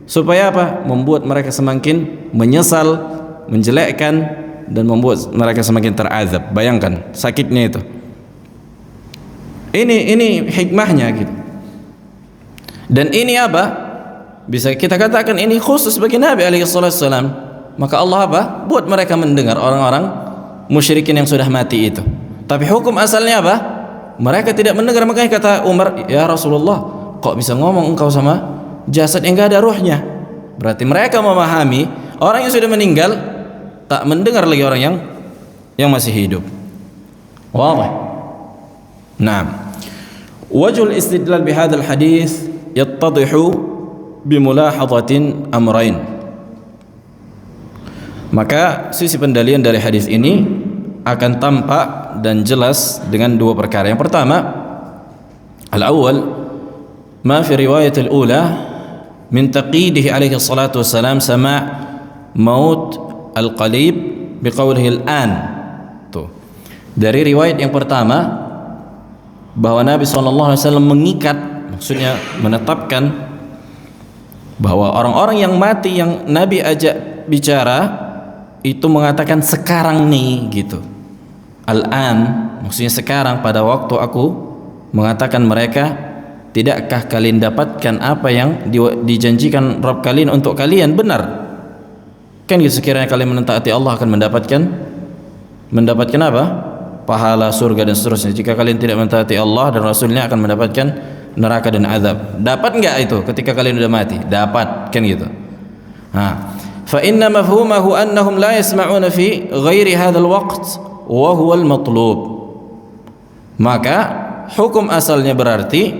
A: Supaya apa? Membuat mereka semakin menyesal, menjelekkan, dan membuat mereka semakin terazab. Bayangkan sakitnya itu. Ini hikmahnya gitu. Dan ini apa? Bisa kita katakan ini khusus bagi Nabi alaihissalam. Maka Allah apa? Buat mereka mendengar, orang-orang musyrikin yang sudah mati itu. Tapi hukum asalnya apa? Mereka tidak mendengar. Makanya kata Umar, ya Rasulullah, kok bisa ngomong engkau sama jasad yang enggak ada ruhnya? Berarti mereka memahami orang yang sudah meninggal tak mendengar lagi orang yang masih hidup. Wadah. Naam. Wajhul istidlal bihadzal hadis yattadihu bimulahadhatin amrayn. Maka sisi pendalian dari hadis ini akan tampak dan jelas dengan 2 perkara. Yang pertama, al-awwal ma fi riwayat al-ula min taqidihi alaihi salatu wassalam sama' maut al-qalib biqaulihi al-an. Tuh. Dari riwayat yang pertama bahwa Nabi SAW mengikat, maksudnya menetapkan bahwa orang-orang yang mati yang Nabi ajak bicara itu mengatakan sekarang nih gitu. Al-an maksudnya sekarang, pada waktu aku mengatakan mereka, tidakkah kalian dapatkan apa yang dijanjikan Rabb kalian untuk kalian? Benar kan gitu, sekiranya kalian mentaati Allah akan mendapatkan apa? Pahala, surga dan seterusnya. Jika kalian tidak mentaati Allah dan Rasulnya akan mendapatkan neraka dan azab. Dapat enggak itu ketika kalian sudah mati? Dapat, kan gitu. Fa inna mafhumahu annahum la yasma'una fi ghairi hadzal waqt wa huwa al-matlub. Maka hukum asalnya berarti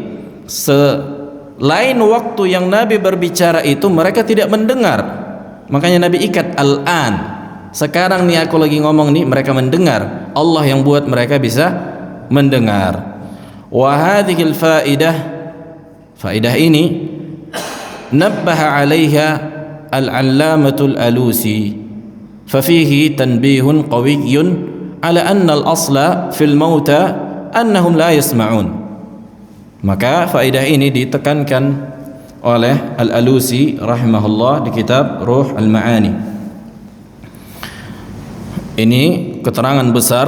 A: selain waktu yang Nabi berbicara itu mereka tidak mendengar. Makanya Nabi ikat al-an. Sekarang nih aku lagi ngomong nih, mereka mendengar. Allah yang buat mereka bisa mendengar. Wa hadhihi faidah ini nabbaha 'alaiha al-'allamatul alusi fa fihi tanbihun qawiyyun 'ala anna al-asla fil mauta annahum la yasma'un. Maka faidah ini ditekankan oleh Al-Alusi rahimahullah di kitab Ruh Al-Ma'ani. Ini keterangan besar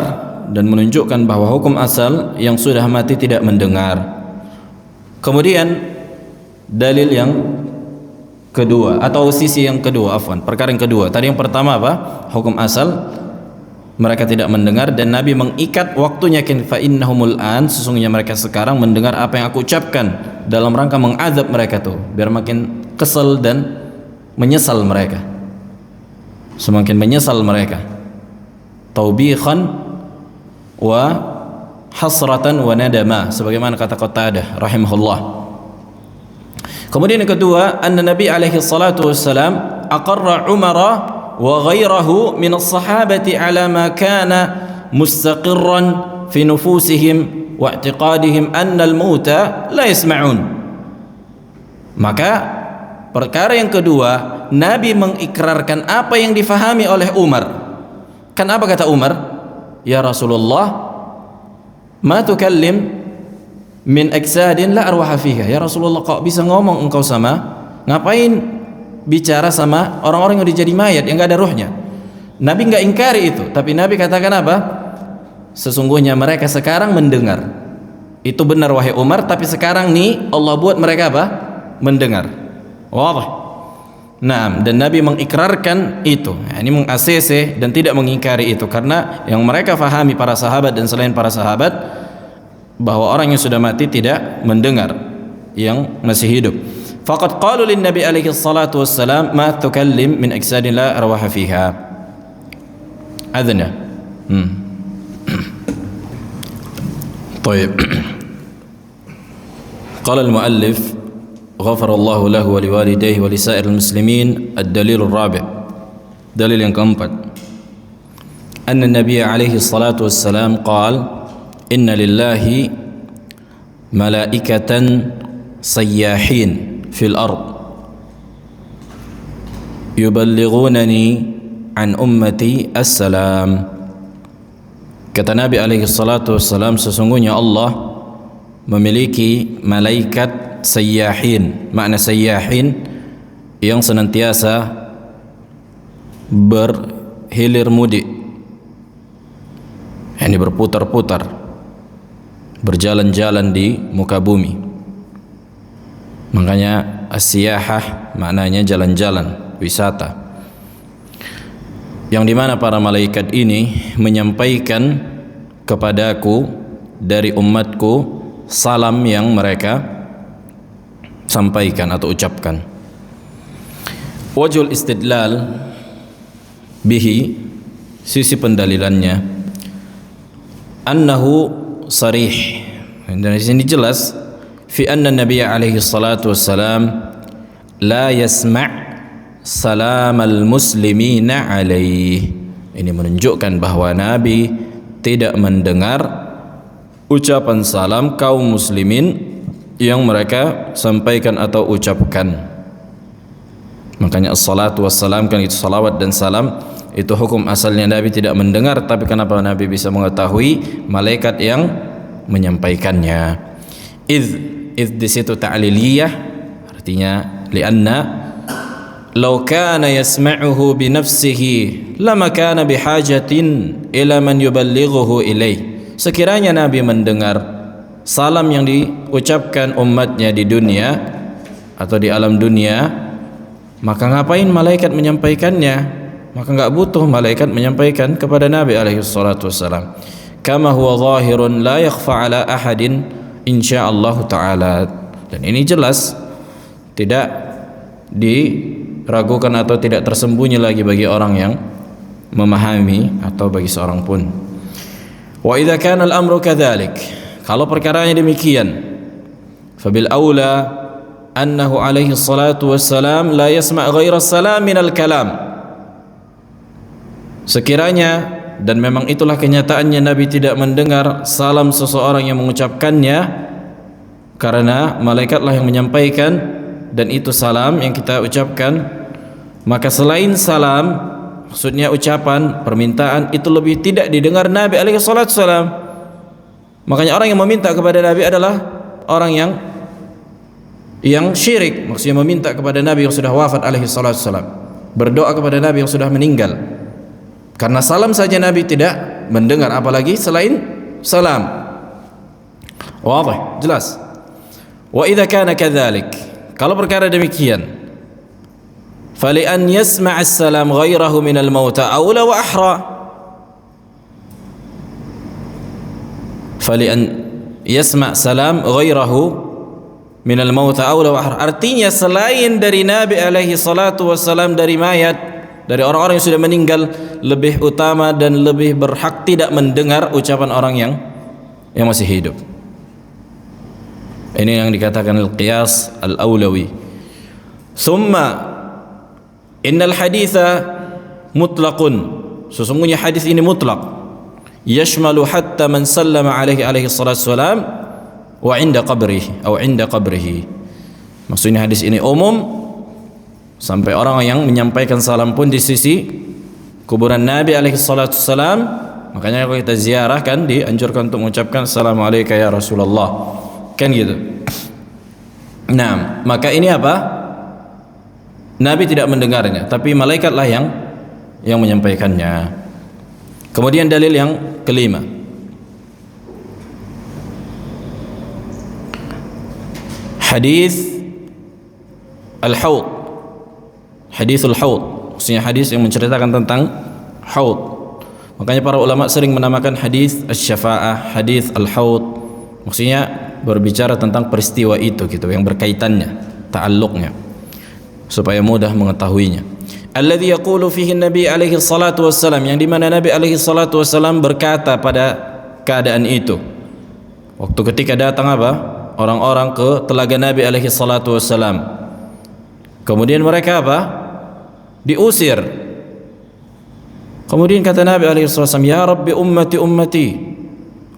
A: dan menunjukkan bahwa hukum asal yang sudah mati tidak mendengar. Kemudian dalil yang kedua atau sisi yang kedua, perkara yang kedua. Tadi yang pertama apa? Hukum asal mereka tidak mendengar, dan Nabi mengikat waktunya, fa innahumul an, sesungguhnya mereka sekarang mendengar apa yang aku ucapkan, dalam rangka mengazab mereka tuh biar makin kesal dan menyesal mereka, semakin menyesal mereka, taubikhan wa hasratan wa nadama, sebagaimana kata Qatadah rahimahullah. Kemudian yang kedua, anna Nabi alaihi salatu wassalam aqarra Umara wa ghairahu min as-sahabati ala ma kana mustaqirran fi nufusihim wa i'tiqadihim anna al-mauta la yasma'un. Maka perkara yang kedua, Nabi mengikrarkan apa yang difahami oleh Umar. Kan apa kata Umar? Ya Rasulullah, ma tukallim min aksadin la arwaha fiha. Ya Rasulullah, kok bisa ngomong engkau ngapain bicara sama orang-orang yang udah jadi mayat, yang enggak ada ruhnya? Nabi enggak ingkari itu, tapi Nabi katakan apa? Sesungguhnya mereka sekarang mendengar. Itu benar wahai Umar, tapi sekarang nih Allah buat mereka apa? Mendengar. Wadah. Nah, dan Nabi mengikrarkan itu. Nah, ini meng-ACC dan tidak mengingkari itu, karena yang mereka fahami para sahabat dan selain para sahabat bahwa orang yang sudah mati tidak mendengar yang masih hidup. Faqad qalu lin Nabi alaihi salatu wassalam ma tukallim min ajsadin la arwaha fiha. Adna. طيب. قال المؤلف غفر الله له ولوالديه ولسائر المسلمين. الدليل الرابع، دليل yang keempat, أن النبي عليه الصلاة والسلام قال إن لله ملائكة سياحين في الأرض يبلغونني عن أمتي السلام. Kata Nabi alaihi salatu wassalam, sesungguhnya Allah memiliki malaikat sayyahin. Makna sayyahin, yang senantiasa berhilir mudik, ini berputar-putar, berjalan-jalan di muka bumi. Makanya as-siyahah maknanya jalan-jalan, wisata, yang dimana para malaikat ini menyampaikan kepadaku dari umatku salam yang mereka sampaikan atau ucapkan. Wajhul istidlal bihi, sisi pendalilannya, annahu sarih, dan di sini jelas, fi anna Nabi alaihi salatu wassalam la yasma' salam al-muslimina alaihi. Ini menunjukkan bahwa Nabi tidak mendengar ucapan salam kaum muslimin yang mereka sampaikan atau ucapkan. Makanya as-salatu wassalam, kan itu salawat dan salam, itu hukum asalnya Nabi tidak mendengar, tapi kenapa Nabi bisa mengetahui? Malaikat yang menyampaikannya. Idh di situ ta'liliyah, artinya lianna law kana yasma'uhu bi nafsihi lama kana bihajatin ila man yuballighuhu ilaih. Sekiranya Nabi mendengar salam yang diucapkan umatnya di dunia atau di alam dunia, maka ngapain malaikat menyampaikannya? Maka enggak butuh malaikat menyampaikan kepada Nabi alaihi salatu wassalam. Kama huwa zahirun la yakhfa ala ahadin insyaallah taala. Dan ini jelas, tidak diragukan atau tidak tersembunyi lagi bagi orang yang memahami atau bagi seorang pun. Wa idza kana al-amru kadzalik, kalau perkaranya demikian, fabil aula annahu alaihi salatu wassalam la yasma' ghaira salam minal kalam. Sekiranya, dan memang itulah kenyataannya, Nabi tidak mendengar salam seseorang yang mengucapkannya, karena malaikatlah yang menyampaikan, dan itu salam yang kita ucapkan. Maka selain salam, maksudnya ucapan, permintaan, itu lebih tidak didengar Nabi alaihi salatu wassalam. Makanya orang yang meminta kepada Nabi adalah orang yang syirik, maksudnya meminta kepada Nabi yang sudah wafat alaihi salatu wassalam, berdoa kepada Nabi yang sudah meninggal. Karena salam saja Nabi tidak mendengar, apalagi selain salam. Wadah, jelas. Wa idza kana kadzalik, kalau perkara demikian, fali an yasma' as-salam ghairahu minal mauta aula wa ahra. falian yasma' salam ghairahu minal mauta aula wa ahra. Artinya selain dari Nabi alaihi salatu wassalam, dari mayat, dari orang-orang yang sudah meninggal, lebih utama dan lebih berhak tidak mendengar ucapan orang yang masih hidup. Ini yang dikatakan al-qiyas al-awlawi. Summa innal haditha mutlaqun, sesungguhnya hadis ini mutlak, yashmalu hatta man sallama alaihi salatu wassalam wa inda qabrihi. Maksudnya hadis ini umum sampai orang yang menyampaikan salam pun di sisi kuburan Nabi alaihi salatu wassalam. Makanya kalau kita ziarah kan dianjurkan untuk mengucapkan assalamualaikum ya Rasulullah, kan gitu. Nah, maka ini apa? Nabi tidak mendengarnya, tapi malaikatlah yang menyampaikannya. Kemudian dalil yang kelima, hadis al-haud, hadithul haud, maksudnya hadis yang menceritakan tentang haud. Makanya para ulama sering menamakan hadis asy-syafa'ah, hadis al-haud, maksudnya berbicara tentang peristiwa itu gitu, yang berkaitannya, ta'alluqnya, supaya mudah mengetahuinya. Alladzi yaqulu fihi Nabi alaihi salatu wassalam, yang dimana Nabi alaihi salatu wassalam berkata pada keadaan itu, waktu ketika datang apa? Orang-orang ke telaga Nabi alaihi salatu wassalam, kemudian mereka apa? Diusir. Kemudian kata Nabi alaihi salatu wassalam, ya Rabbi ummati ummati,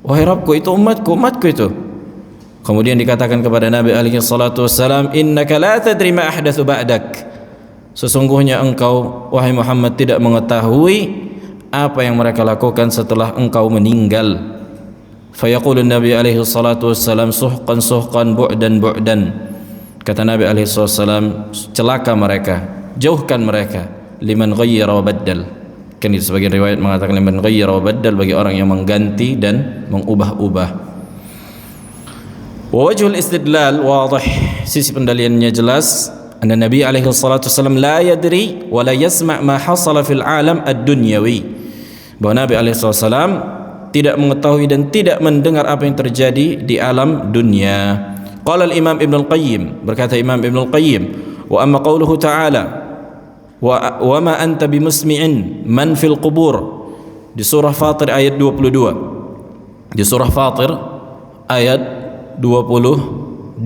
A: wahai Rabbku itu umatku, umatku itu. Kemudian dikatakan kepada Nabi alaihi salatu wassalam, innaka la tadri ma ahdatsu ba'dak, sesungguhnya engkau wahai Muhammad tidak mengetahui apa yang mereka lakukan setelah engkau meninggal. Fayaqulu Nabi alaihi salatu wassalam, suhqan suhqan bu'dan bu'dan, kata Nabi alaihi salatu wassalam, celaka mereka, jauhkan mereka, liman ghayyara wa baddal. Kan di sebagian riwayat mengatakan liman ghayyara wa baddal, bagi orang yang mengganti dan mengubah-ubah. Wa wajhul istidlal wadih, sisi pendaliannya jelas. Anna Nabi alaihi salatu wasallam la yadri wa la yasma' ma hasala fil alam ad-dunyawi, bahwa Nabi alaihi salatu wasallam tidak mengetahui dan tidak mendengar apa yang terjadi di alam dunia. Qala al-Imam Ibn al-Qayyim, berkata Imam Ibn al-Qayyim, wa amma qawluhu ta'ala wa ma anta bimusmi'in man fil qubur, di surah Fatir ayat 22, di surah Fatir ayat 22,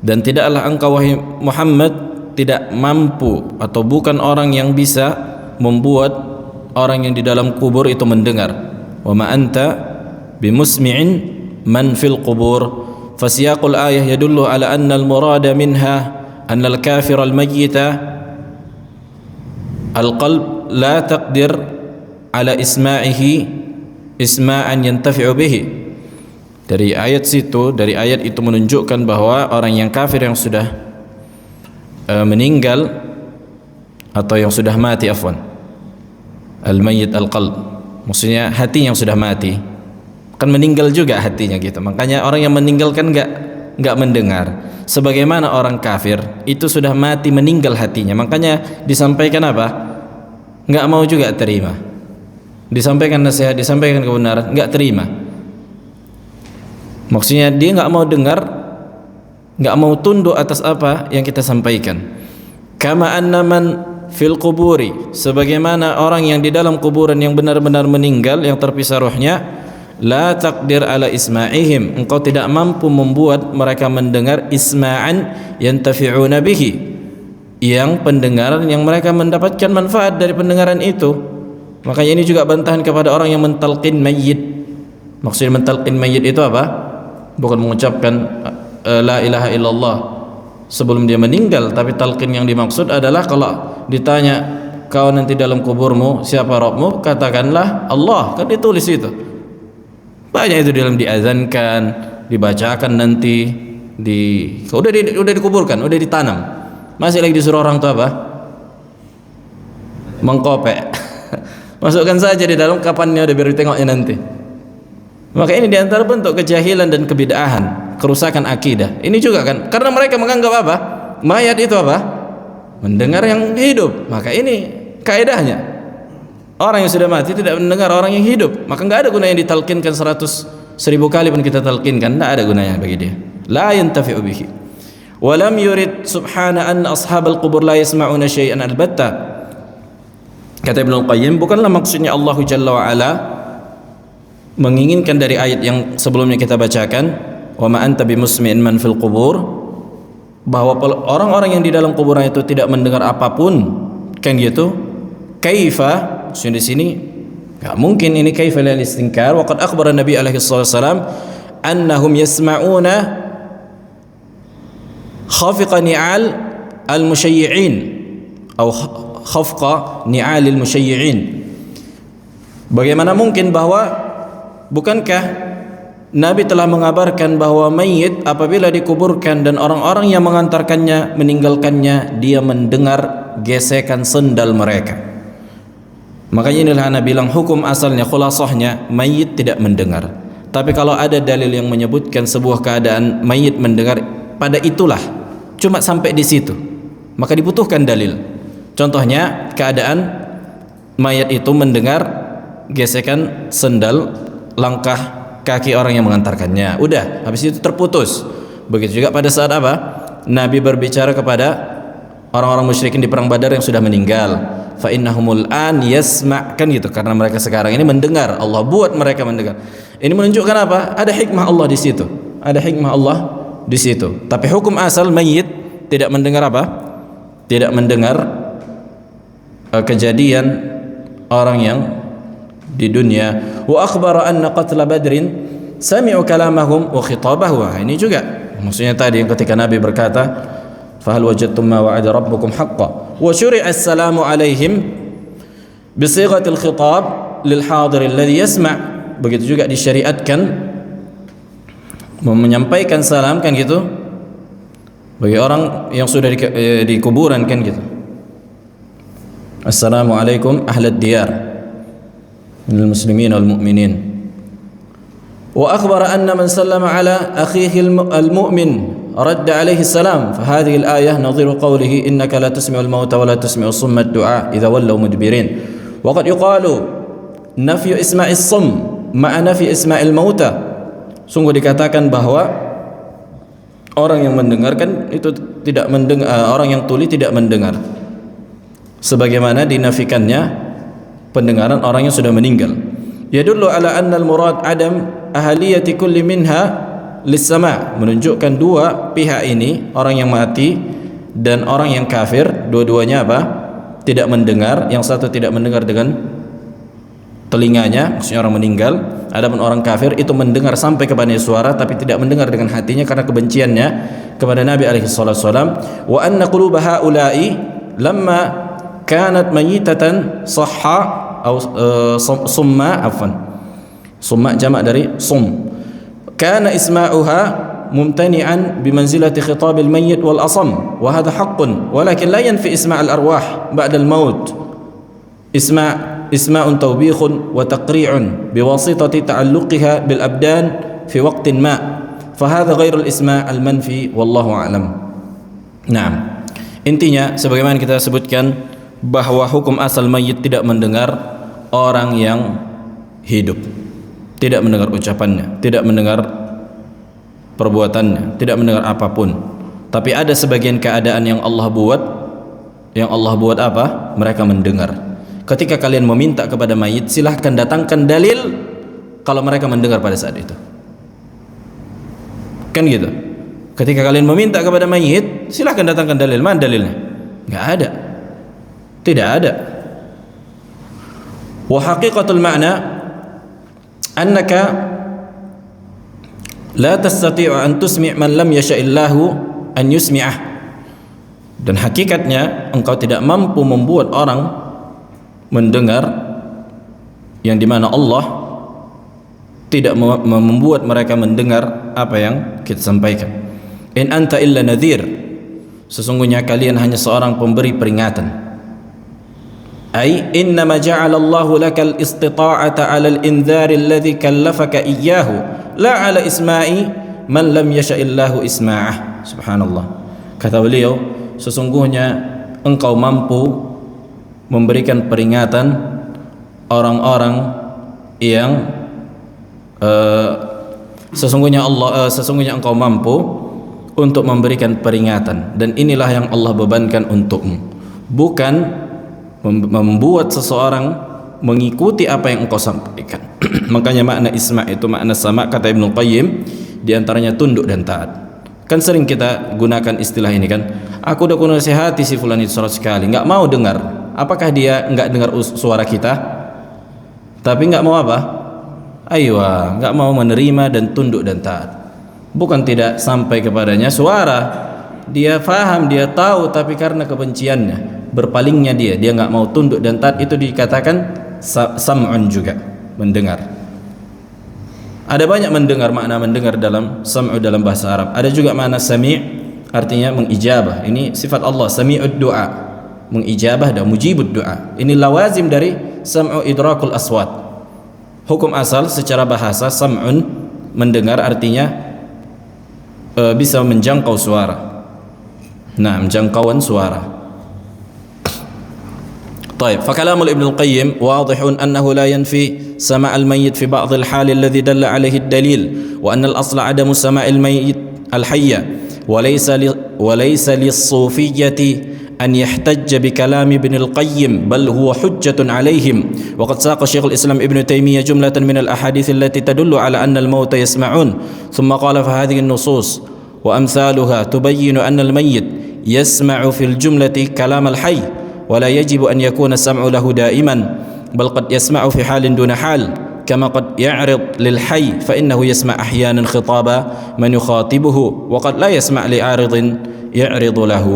A: dan tidaklah engkau wahai Muhammad tidak mampu atau bukan orang yang bisa membuat orang yang di dalam kubur itu mendengar. Wa ma anta bimusmi'in man fil qubur. Fasiyaqul ayah yadullu ala anna al-murada minha anna al-kafir al-mayyita al-qalb la taqdir ala isma'ihi isma'an yantafi'u bihi. Dari ayat itu menunjukkan bahwa orang yang kafir yang sudah meninggal atau yang sudah mati, al-mayyit al-qalb, maksudnya hati yang sudah mati, kan meninggal juga hatinya gitu. Makanya orang yang meninggal kan enggak mendengar. Sebagaimana orang kafir itu sudah mati, meninggal hatinya, makanya disampaikan apa? Enggak mau juga terima. Disampaikan nasihat, disampaikan kebenaran, enggak terima. Maksudnya dia enggak mau dengar, enggak mau tunduk atas apa yang kita sampaikan. Kama anna man fil quburi, sebagaimana orang yang di dalam kuburan yang benar-benar meninggal, yang terpisah ruhnya, la taqdir ala isma'ihim, engkau tidak mampu membuat mereka mendengar, isma'an yantafi'una bihi, yang pendengaran yang mereka mendapatkan manfaat dari pendengaran itu. Makanya ini juga bantahan kepada orang yang mentalqin mayyit. Maksudnya mentalqin mayyit itu apa? Bukan mengucapkan la ilaha illallah sebelum dia meninggal, tapi talqin yang dimaksud adalah kalau ditanya kau nanti dalam kuburmu siapa Rabbmu, katakanlah Allah, kan ditulis itu. Banyak itu dalam diazankan, dibacakan nanti udah dikuburkan, udah ditanam. Masih lagi disuruh orang tua apa? Mengkopek. Masukkan saja di dalam, kapannya udah biar ditengoknya nanti. Maka ini diantara bentuk kejahilan dan kebid'ahan, kerusakan akidah. Ini juga kan karena mereka menganggap apa? Mayat itu apa? Mendengar yang hidup. Maka ini kaidahnya. Orang yang sudah mati tidak mendengar orang yang hidup, maka enggak ada gunanya ditalkinkan 100.000 kali pun kita talkinkan, enggak ada gunanya bagi dia. La yantafi'u bihi. Wa lam yurid subhana anna ashabal qubur la yasma'una syai'an albatta. Kata Ibnu Qayyim, bukanlah maksudnya Allah Jalla wa Ala menginginkan dari ayat yang sebelumnya kita bacakan, wa ma anta bimusmi'in man fil qubur, bahwa orang-orang yang di dalam kuburan itu tidak mendengar apapun, kan gitu. Kaifa, maksudnya di sini enggak mungkin ini kaifa lil istinkar, wa qad akhbara Nabi alaihi wasallam annahum yasma'una khafiqa ni'al al-musyayyi'in atau khafqa ni'al al-musyayyi'in. Bagaimana mungkin bahwa, bukankah Nabi telah mengabarkan bahwa mayit apabila dikuburkan dan orang-orang yang mengantarkannya meninggalkannya, dia mendengar gesekan sendal mereka. Makanya inilah Anda bilang hukum asalnya, khulasahnya, mayit tidak mendengar. Tapi kalau ada dalil yang menyebutkan sebuah keadaan mayit mendengar, pada itulah, cuma sampai di situ, maka dibutuhkan dalil. Contohnya keadaan mayat itu mendengar gesekan sendal langkah kaki orang yang mengantarkannya. Udah, habis itu terputus. Begitu juga pada saat apa? Nabi berbicara kepada orang-orang musyrikin di perang Badar yang sudah meninggal. Fa innahumul an yasma', kan gitu, karena mereka sekarang ini mendengar. Allah buat mereka mendengar. Ini menunjukkan apa? Ada hikmah Allah di situ. Ada hikmah Allah di situ. Tapi hukum asal mayit tidak mendengar apa? Tidak mendengar kejadian orang yang di dunia. Wa akhbara anna qatla badrin sami'u kalamahum wa khitabahu. Ini juga maksudnya tadi yang ketika Nabi berkata, fahal wajadtum ma wa'ada rabbukum haqqan wa syuri'a as-salamu alaihim bisighatil khitab lil hadir alladhi yasma'. Begitu juga disyariatkan menyampaikan salam, kan gitu, bagi orang yang sudah di kuburan, kan gitu. Assalamualaikum ahlad diyar minal muslimin wal mu'minin. Wa akhbara anna man sallama ala akhihi al-mu'min رد عليه السلام. فهذه الآية نظير قوله إنك لا تسمع الموتى ولا تسمع الصم الدعاء إذا ولوا مدبرين. وقد يقال نفي إسماع الصم مع نفي إسماع الموتى. Sungguh dikatakan bahwa orang yang mendengarkan itu tidak mendengar, orang yang tuli tidak mendengar, sebagaimana dinafikannya pendengaran orang yang sudah meninggal. Yadullu ala anna al-murad adam ahliyati kulli minha lis-sama', menunjukkan dua pihak ini, orang yang mati dan orang yang kafir, dua-duanya apa? Tidak mendengar. Yang satu tidak mendengar dengan telinganya, maksudnya orang meninggal. Adapun orang kafir itu mendengar sampai kepada suara, tapi tidak mendengar dengan hatinya karena kebenciannya kepada Nabi alaihi wasallam. Wa anna quluba haula'i lamma kanat mayitatan sahha atau summa, afwan, summa jamak dari sum, kana isma'uha ممتنعا بمنزلة خطاب الميت والأصم وهذا حق ولكن لا ينفي إسماع الأرواح بعد الموت. إسماع توبيخ وتقريع بواسطة تعلقها بالأبدان في وقت ما، فهذا غير الإسماع المنفي والله أعلم. Nah, intinya sebagaimana kita sebutkan bahwa hukum asal mayit tidak mendengar orang yang hidup, tidak mendengar ucapannya, tidak mendengar perbuatannya, tidak mendengar apapun. Tapi ada sebagian keadaan yang Allah buat, apa? Mereka mendengar. Ketika kalian meminta kepada mayit, silahkan datangkan dalil kalau mereka mendengar pada saat itu, kan gitu. Ketika kalian meminta kepada mayit, silahkan datangkan dalil. Mana dalilnya? Enggak ada, tidak ada. Wa haqiqatul ma'na annaka la tastati'u an tusmi' man lam yasha'illahu an yusmi'ah. Dan hakikatnya engkau tidak mampu membuat orang mendengar yang dimana Allah tidak membuat mereka mendengar apa yang kita sampaikan. In anta illa nadhir, sesungguhnya kalian hanya seorang pemberi peringatan. Ay innama ja'ala Allahu lakal istita'ata 'ala al-indzari alladhi kallafaka iyyahu la 'ala isma'i man lam yasha'illahu isma'ah. Subhanallah. Kata beliau, sesungguhnya engkau mampu memberikan peringatan orang-orang yang sesungguhnya engkau mampu untuk memberikan peringatan, dan inilah yang Allah bebankan untukmu, bukan membuat seseorang mengikuti apa yang engkau sampaikan. Makanya makna isma' itu makna sama, kata Ibnu Qayyim, diantaranya tunduk dan taat. Kan sering kita gunakan istilah ini kan, aku udah kunasihati si fulan itu 100 kali, nggak mau dengar. Apakah dia nggak dengar suara kita? Tapi nggak mau apa? Aywa, nggak mau menerima dan tunduk dan taat. Bukan tidak sampai kepadanya suara, dia faham, dia tahu, tapi karena kebenciannya, berpalingnya dia nggak mau tunduk dan taat, itu dikatakan sam'un juga, mendengar. Ada banyak mendengar, makna mendengar dalam sam'u dalam bahasa Arab. Ada juga makna sami', artinya mengijabah. Ini sifat Allah, sami'ud du'a, mengijabah dan mujibud du'a. Ini lawazim dari sam'u idrakul aswat. Hukum asal secara bahasa sam'un, mendengar, artinya bisa menjangkau suara. Nah, menjangkauan suara. طيب فكلام ابن القيم واضح أنه لا ينفي سماع الميت في بعض الحال الذي دل عليه الدليل، وأن الأصل عدم سماع الميت الحية، وليس للصوفية أن يحتج بكلام ابن القيم، بل هو حجة عليهم. وقد ساق شيخ الإسلام ابن تيمية جملة من الأحاديث التي تدل على أن الموت يسمعون، ثم قال فهذه النصوص وأمثالها تبين أن الميت يسمع في الجملة كلام الحي، ولا يجب أن يكون السمع له دائما، بل قد يسمع في حال دون حال، كما قد يعرض للحي فإنه يسمع أحيانا خطاب من يخاطبه، وقد لا يسمع لعارض يعرض له.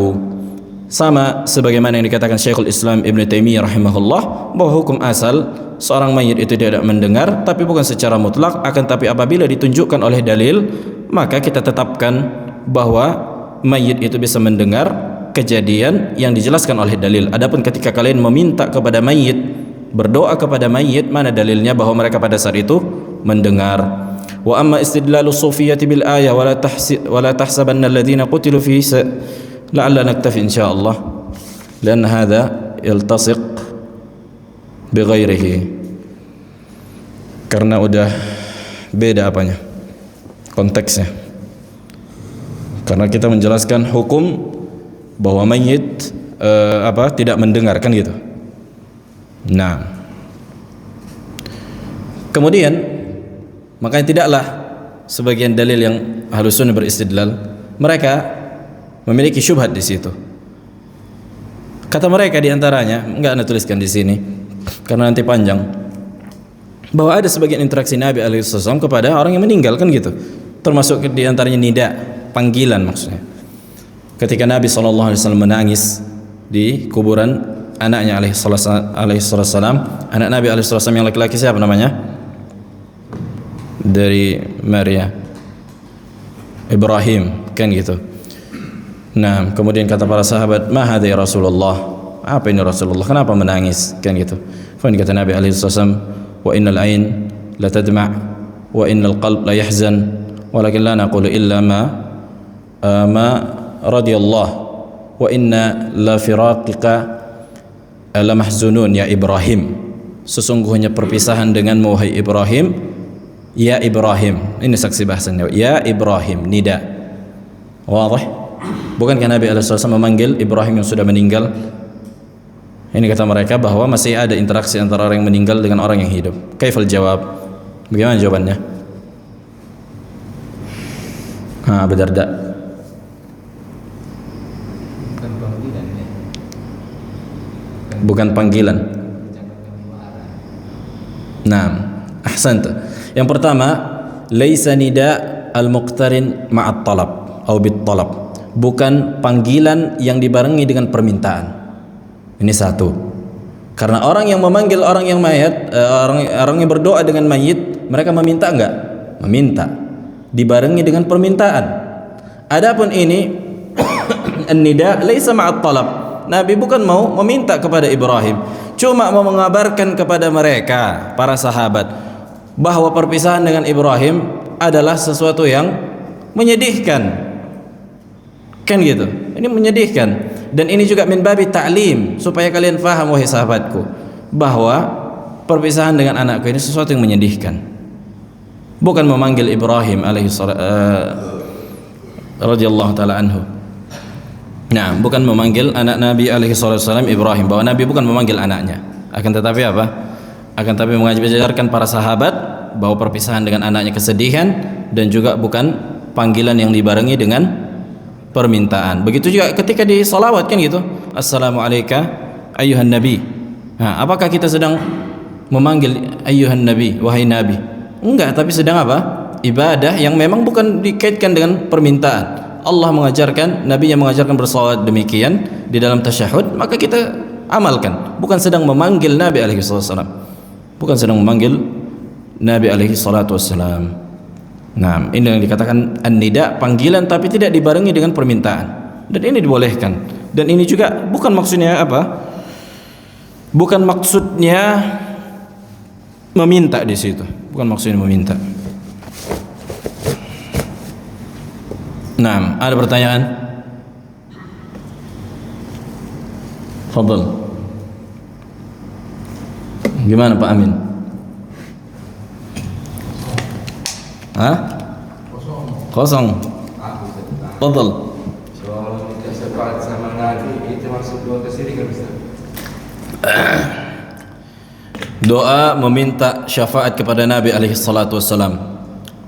A: Sama sebagaimana yang dikatakan Syekhul Islam Ibn Taimiyah rahimahullah, bahwa hukum asal seorang mayit itu tidak mendengar, tapi bukan secara mutlak, akan tapi apabila ditunjukkan oleh dalil, maka kita tetapkan bahwa mayit itu bisa mendengar kejadian yang dijelaskan oleh dalil. Adapun ketika kalian meminta kepada mayit, berdoa kepada mayit, mana dalilnya bahwa mereka pada saat itu mendengar? Wa amma istidlalu sufiyyati bil ayah wala tahsabanna alladhina qutilu fi la'alla naktafi insyaallah, lan hadha yaltasiq bighairihi, karena udah beda apanya konteksnya. Karena kita menjelaskan hukum bahwa mayit tidak mendengarkan gitu. Nah, kemudian makanya tidaklah sebagian dalil yang Ahlus Sunnah beristidlal, mereka memiliki syubhat di situ. Kata mereka diantaranya, enggak Anda tuliskan di sini karena nanti panjang, bahwa ada sebagian interaksi Nabi SAW kepada orang yang meninggal kan gitu, termasuk diantaranya nida, panggilan maksudnya. Ketika Nabi SAW menangis di kuburan anaknya alaihissalam, anak Nabi alaihissalam yang laki-laki siapa namanya? Dari Maria, Ibrahim, kan gitu. Nah, kemudian kata para sahabat, "Ma hadza ya Rasulullah?" Apa ini Rasulullah? Kenapa menangis? Kan gitu. Kemudian kata Nabi alaihissalam, "Wa innal ain la tadma' wa innal qalb la yahzan, walakin la naqulu illa ma radiyallahu wa inna la firaqika la mahzunun ya Ibrahim." Sesungguhnya perpisahan denganmu wahai Ibrahim, ya Ibrahim. Ini saksi bahasanya, ya Ibrahim, nida. Wadah? Bukankah Nabi SAW memanggil Ibrahim yang sudah meninggal? Ini kata mereka bahwa masih ada interaksi antara orang yang meninggal dengan orang yang hidup. Kaifal jawab? Bagaimana jawabannya? Abu Darda. Bukan panggilan. Nah, ahsanta. Yang pertama, laisa nida al-muqtarin ma'at talab atau bit talab. Bukan panggilan yang dibarengi dengan permintaan. Ini satu. Karena orang yang memanggil orang yang mayat, orang yang berdoa dengan mayit, mereka meminta enggak? Meminta. Dibarengi dengan permintaan. Adapun ini an-nida laisa ma'at talab. Nabi bukan mau meminta kepada Ibrahim, cuma mau mengabarkan kepada mereka, para sahabat, bahwa perpisahan dengan Ibrahim adalah sesuatu yang menyedihkan. Kan gitu. Ini menyedihkan. Dan ini juga min babi ta'lim, supaya kalian faham wahai sahabatku, bahwa perpisahan dengan anakku ini sesuatu yang menyedihkan. Bukan memanggil Ibrahim radhiyallahu taala anhu. Nah, bukan memanggil anak Nabi alaihi wasallam Ibrahim, bahwa Nabi bukan memanggil anaknya. Akan tetapi apa? Akan tetapi mengajarkan para sahabat bahwa perpisahan dengan anaknya kesedihan, dan juga bukan panggilan yang dibarengi dengan permintaan. Begitu juga ketika di salawat kan gitu. Assalamu alayka ayyuhan nabi. Nah, apakah kita sedang memanggil ayyuhan nabi, wahai nabi? Enggak, tapi sedang apa? Ibadah yang memang bukan dikaitkan dengan permintaan. Allah mengajarkan, Nabi yang mengajarkan bersalawat demikian di dalam tasyahud, maka kita amalkan. Bukan sedang memanggil Nabi alaihi wasallam. Bukan sedang memanggil Nabi alaihi salatu wassalam. Nah, ini yang dikatakan an-nida, panggilan tapi tidak dibarengi dengan permintaan. Dan ini dibolehkan. Dan ini juga bukan maksudnya apa? Bukan maksudnya meminta di situ. Bukan maksudnya meminta. Nah, ada pertanyaan? Fadhal. Gimana Pak Amin? Hah? Kosong. Fadhal.
B: Soal minta syafaat sama Nabi itu masuk doa kesirikan Ustaz.
A: Doa meminta syafaat kepada Nabi alaihi salatu wassalam.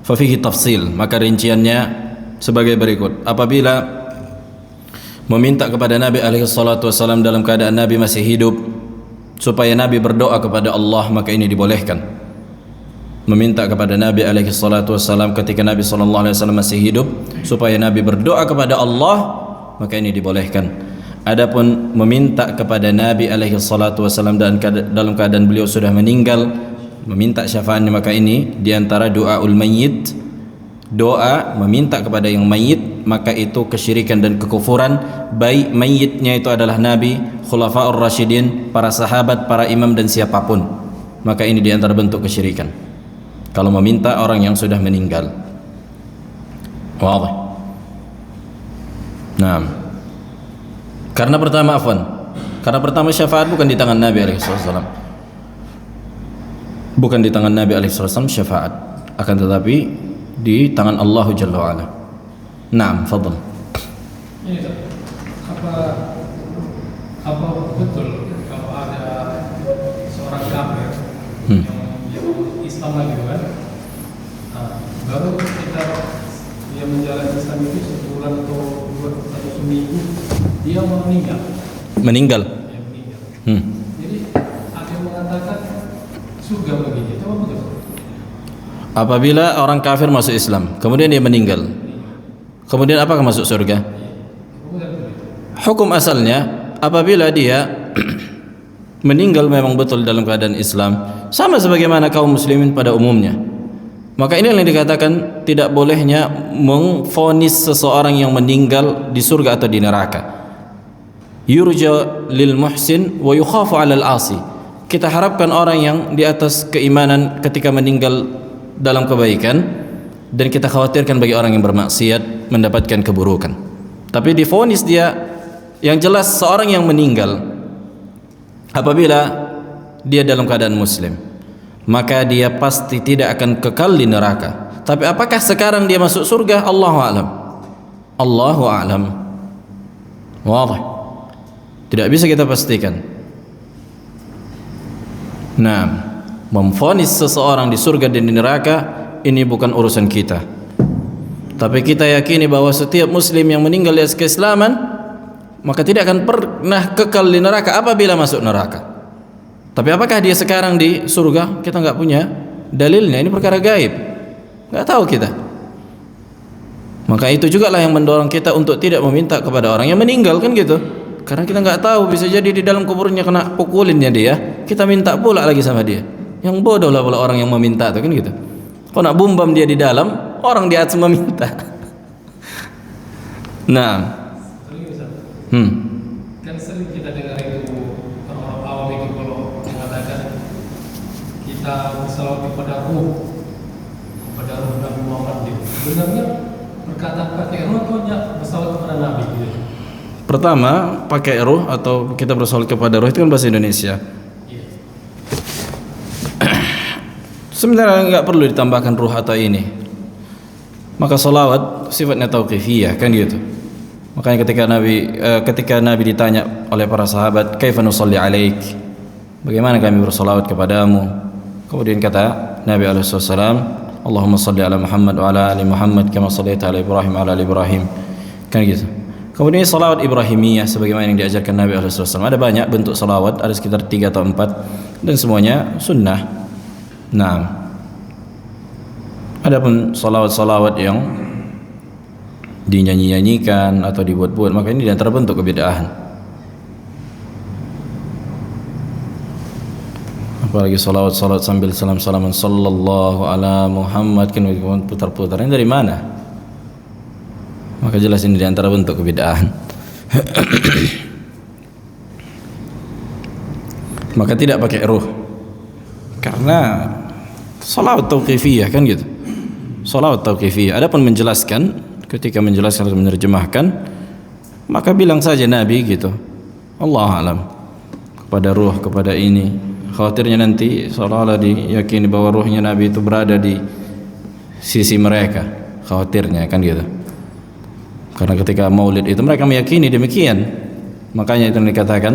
A: Fa fihi tafsil, maka rinciannya sebagai berikut. Apabila meminta kepada Nabi alaihi salatu wassalam dalam keadaan Nabi masih hidup supaya Nabi berdoa kepada Allah, maka ini dibolehkan. Meminta kepada Nabi alaihi salatu wassalam ketika Nabi sallallahu alaihi wasallam masih hidup supaya Nabi berdoa kepada Allah, maka ini dibolehkan. Adapun meminta kepada Nabi alaihi salatu wasallam dalam keadaan beliau sudah meninggal, meminta syafaatnya, maka ini diantara doaul mayyit. Doa meminta kepada yang mayit, maka itu kesyirikan dan kekufuran, baik mayitnya itu adalah Nabi, khulafaur rasyidin, para sahabat, para imam dan siapapun. Maka ini diantara bentuk kesyirikan kalau meminta orang yang sudah meninggal. Wadih. Nah, karena pertama syafaat bukan di tangan Nabi alaihi wasallam. Bukan di tangan Nabi alaihi wasallam syafaat, akan tetapi di tangan Allah Jalla wa Ala. Naam, fadhal.
C: Ini apa betul kalau ada seorang kafir yang Islam lagi kan? Baru kita dia menjalani Islam itu sebulan atau seminggu dia meninggal.
A: Meninggal.
C: Dia meninggal. Jadi ada yang mengatakan surga bagi dia. Coba betul.
A: Apabila orang kafir masuk Islam, kemudian dia meninggal, kemudian apakah masuk surga? Hukum asalnya, apabila dia meninggal memang betul dalam keadaan Islam, sama sebagaimana kaum muslimin pada umumnya, maka ini yang dikatakan tidak bolehnya memvonis seseorang yang meninggal di surga atau di neraka. Yurja lil muhsin wa yukhafu 'alal 'asi. Kita harapkan orang yang di atas keimanan ketika meninggal dalam kebaikan, dan kita khawatirkan bagi orang yang bermaksiat mendapatkan keburukan. Tapi divonis dia, yang jelas seorang yang meninggal apabila dia dalam keadaan muslim, maka dia pasti tidak akan kekal di neraka. Tapi apakah sekarang dia masuk surga? Allahu a'lam. Allahu a'lam. Wadih. Tidak bisa kita pastikan. Nah, memvonis seseorang di surga dan di neraka ini bukan urusan kita. Tapi kita yakini bahwa setiap muslim yang meninggal di atas keislaman maka tidak akan pernah kekal di neraka apabila masuk neraka. Tapi apakah dia sekarang di surga? Kita nggak punya dalilnya. Ini perkara gaib, nggak tahu kita. Maka itu juga lah yang mendorong kita untuk tidak meminta kepada orang yang meninggal, kan gitu. Karena kita nggak tahu, bisa jadi di dalam kuburnya kena pukulinnya dia, kita minta pula lagi sama dia. Yang bodoh lah pula orang yang meminta itu, kan gitu. Kau nak bumbam dia di dalam, orang di atas meminta. Nah,
C: kan sering kita dengar itu orang awam itu kalau mengatakan kita bersalawat kepada ruh Nabi Muhammad itu. Sebenarnya perkataan pakai ruh atau hanya bersalawat kepada Nabi gitu?
A: Pertama, pakai ruh atau kita bersalawat kepada ruh itu kan bahasa Indonesia. sebenarnya enggak perlu ditambahkan ruh atau ini. Maka salawat sifatnya tauqifiyah kan gitu. Makanya ketika Nabi ditanya oleh para sahabat, "Kaifa nusalli 'alaik?" Bagaimana kami bersalawat kepadamu? Kemudian kata Nabi alaihi wasallam, "Allahumma salli ala Muhammad wa ala ali Muhammad kama shallaita ala Ibrahim wa ala ali Ibrahim." Kan gitu. Kemudian salawat Ibrahimiyah sebagaimana yang diajarkan Nabi alaihi wasallam. Ada banyak bentuk salawat, ada sekitar 3 atau 4 dan semuanya sunnah. Nah, adapun salawat-salawat yang dinyanyi-nyanyikan atau dibuat-buat, maka ini di antara bentuk kebid'ahan. Apalagi salawat-salawat sambil salam-salaman sallallahu ala Muhammad, kan putar-putar, ini dari mana? Maka jelas ini di antara bentuk kebid'ahan. Maka tidak pakai ruh, karena salawat tauqifiyah kan gitu. Salawat tauqifiyah. Adapun menjelaskan, ketika menjelaskan atau menerjemahkan, maka bilang saja Nabi gitu, Allah alam, kepada ruh, kepada ini. Khawatirnya nanti seolah-olah diyakini bahwa ruhnya Nabi itu berada di sisi mereka, khawatirnya kan gitu. Karena ketika maulid itu mereka meyakini demikian. Makanya itu dikatakan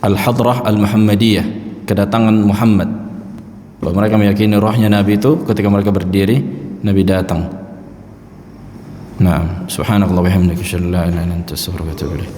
A: Al-Hadrah Al-Muhammadiyah, kedatangan Muhammad. Bahwa mereka meyakini rohnya Nabi itu ketika mereka berdiri, Nabi datang. Nah, subhanakallah wa bihamdika, asyhadu an la ilaha illa anta, astaghfiruka wa atubu ilaik.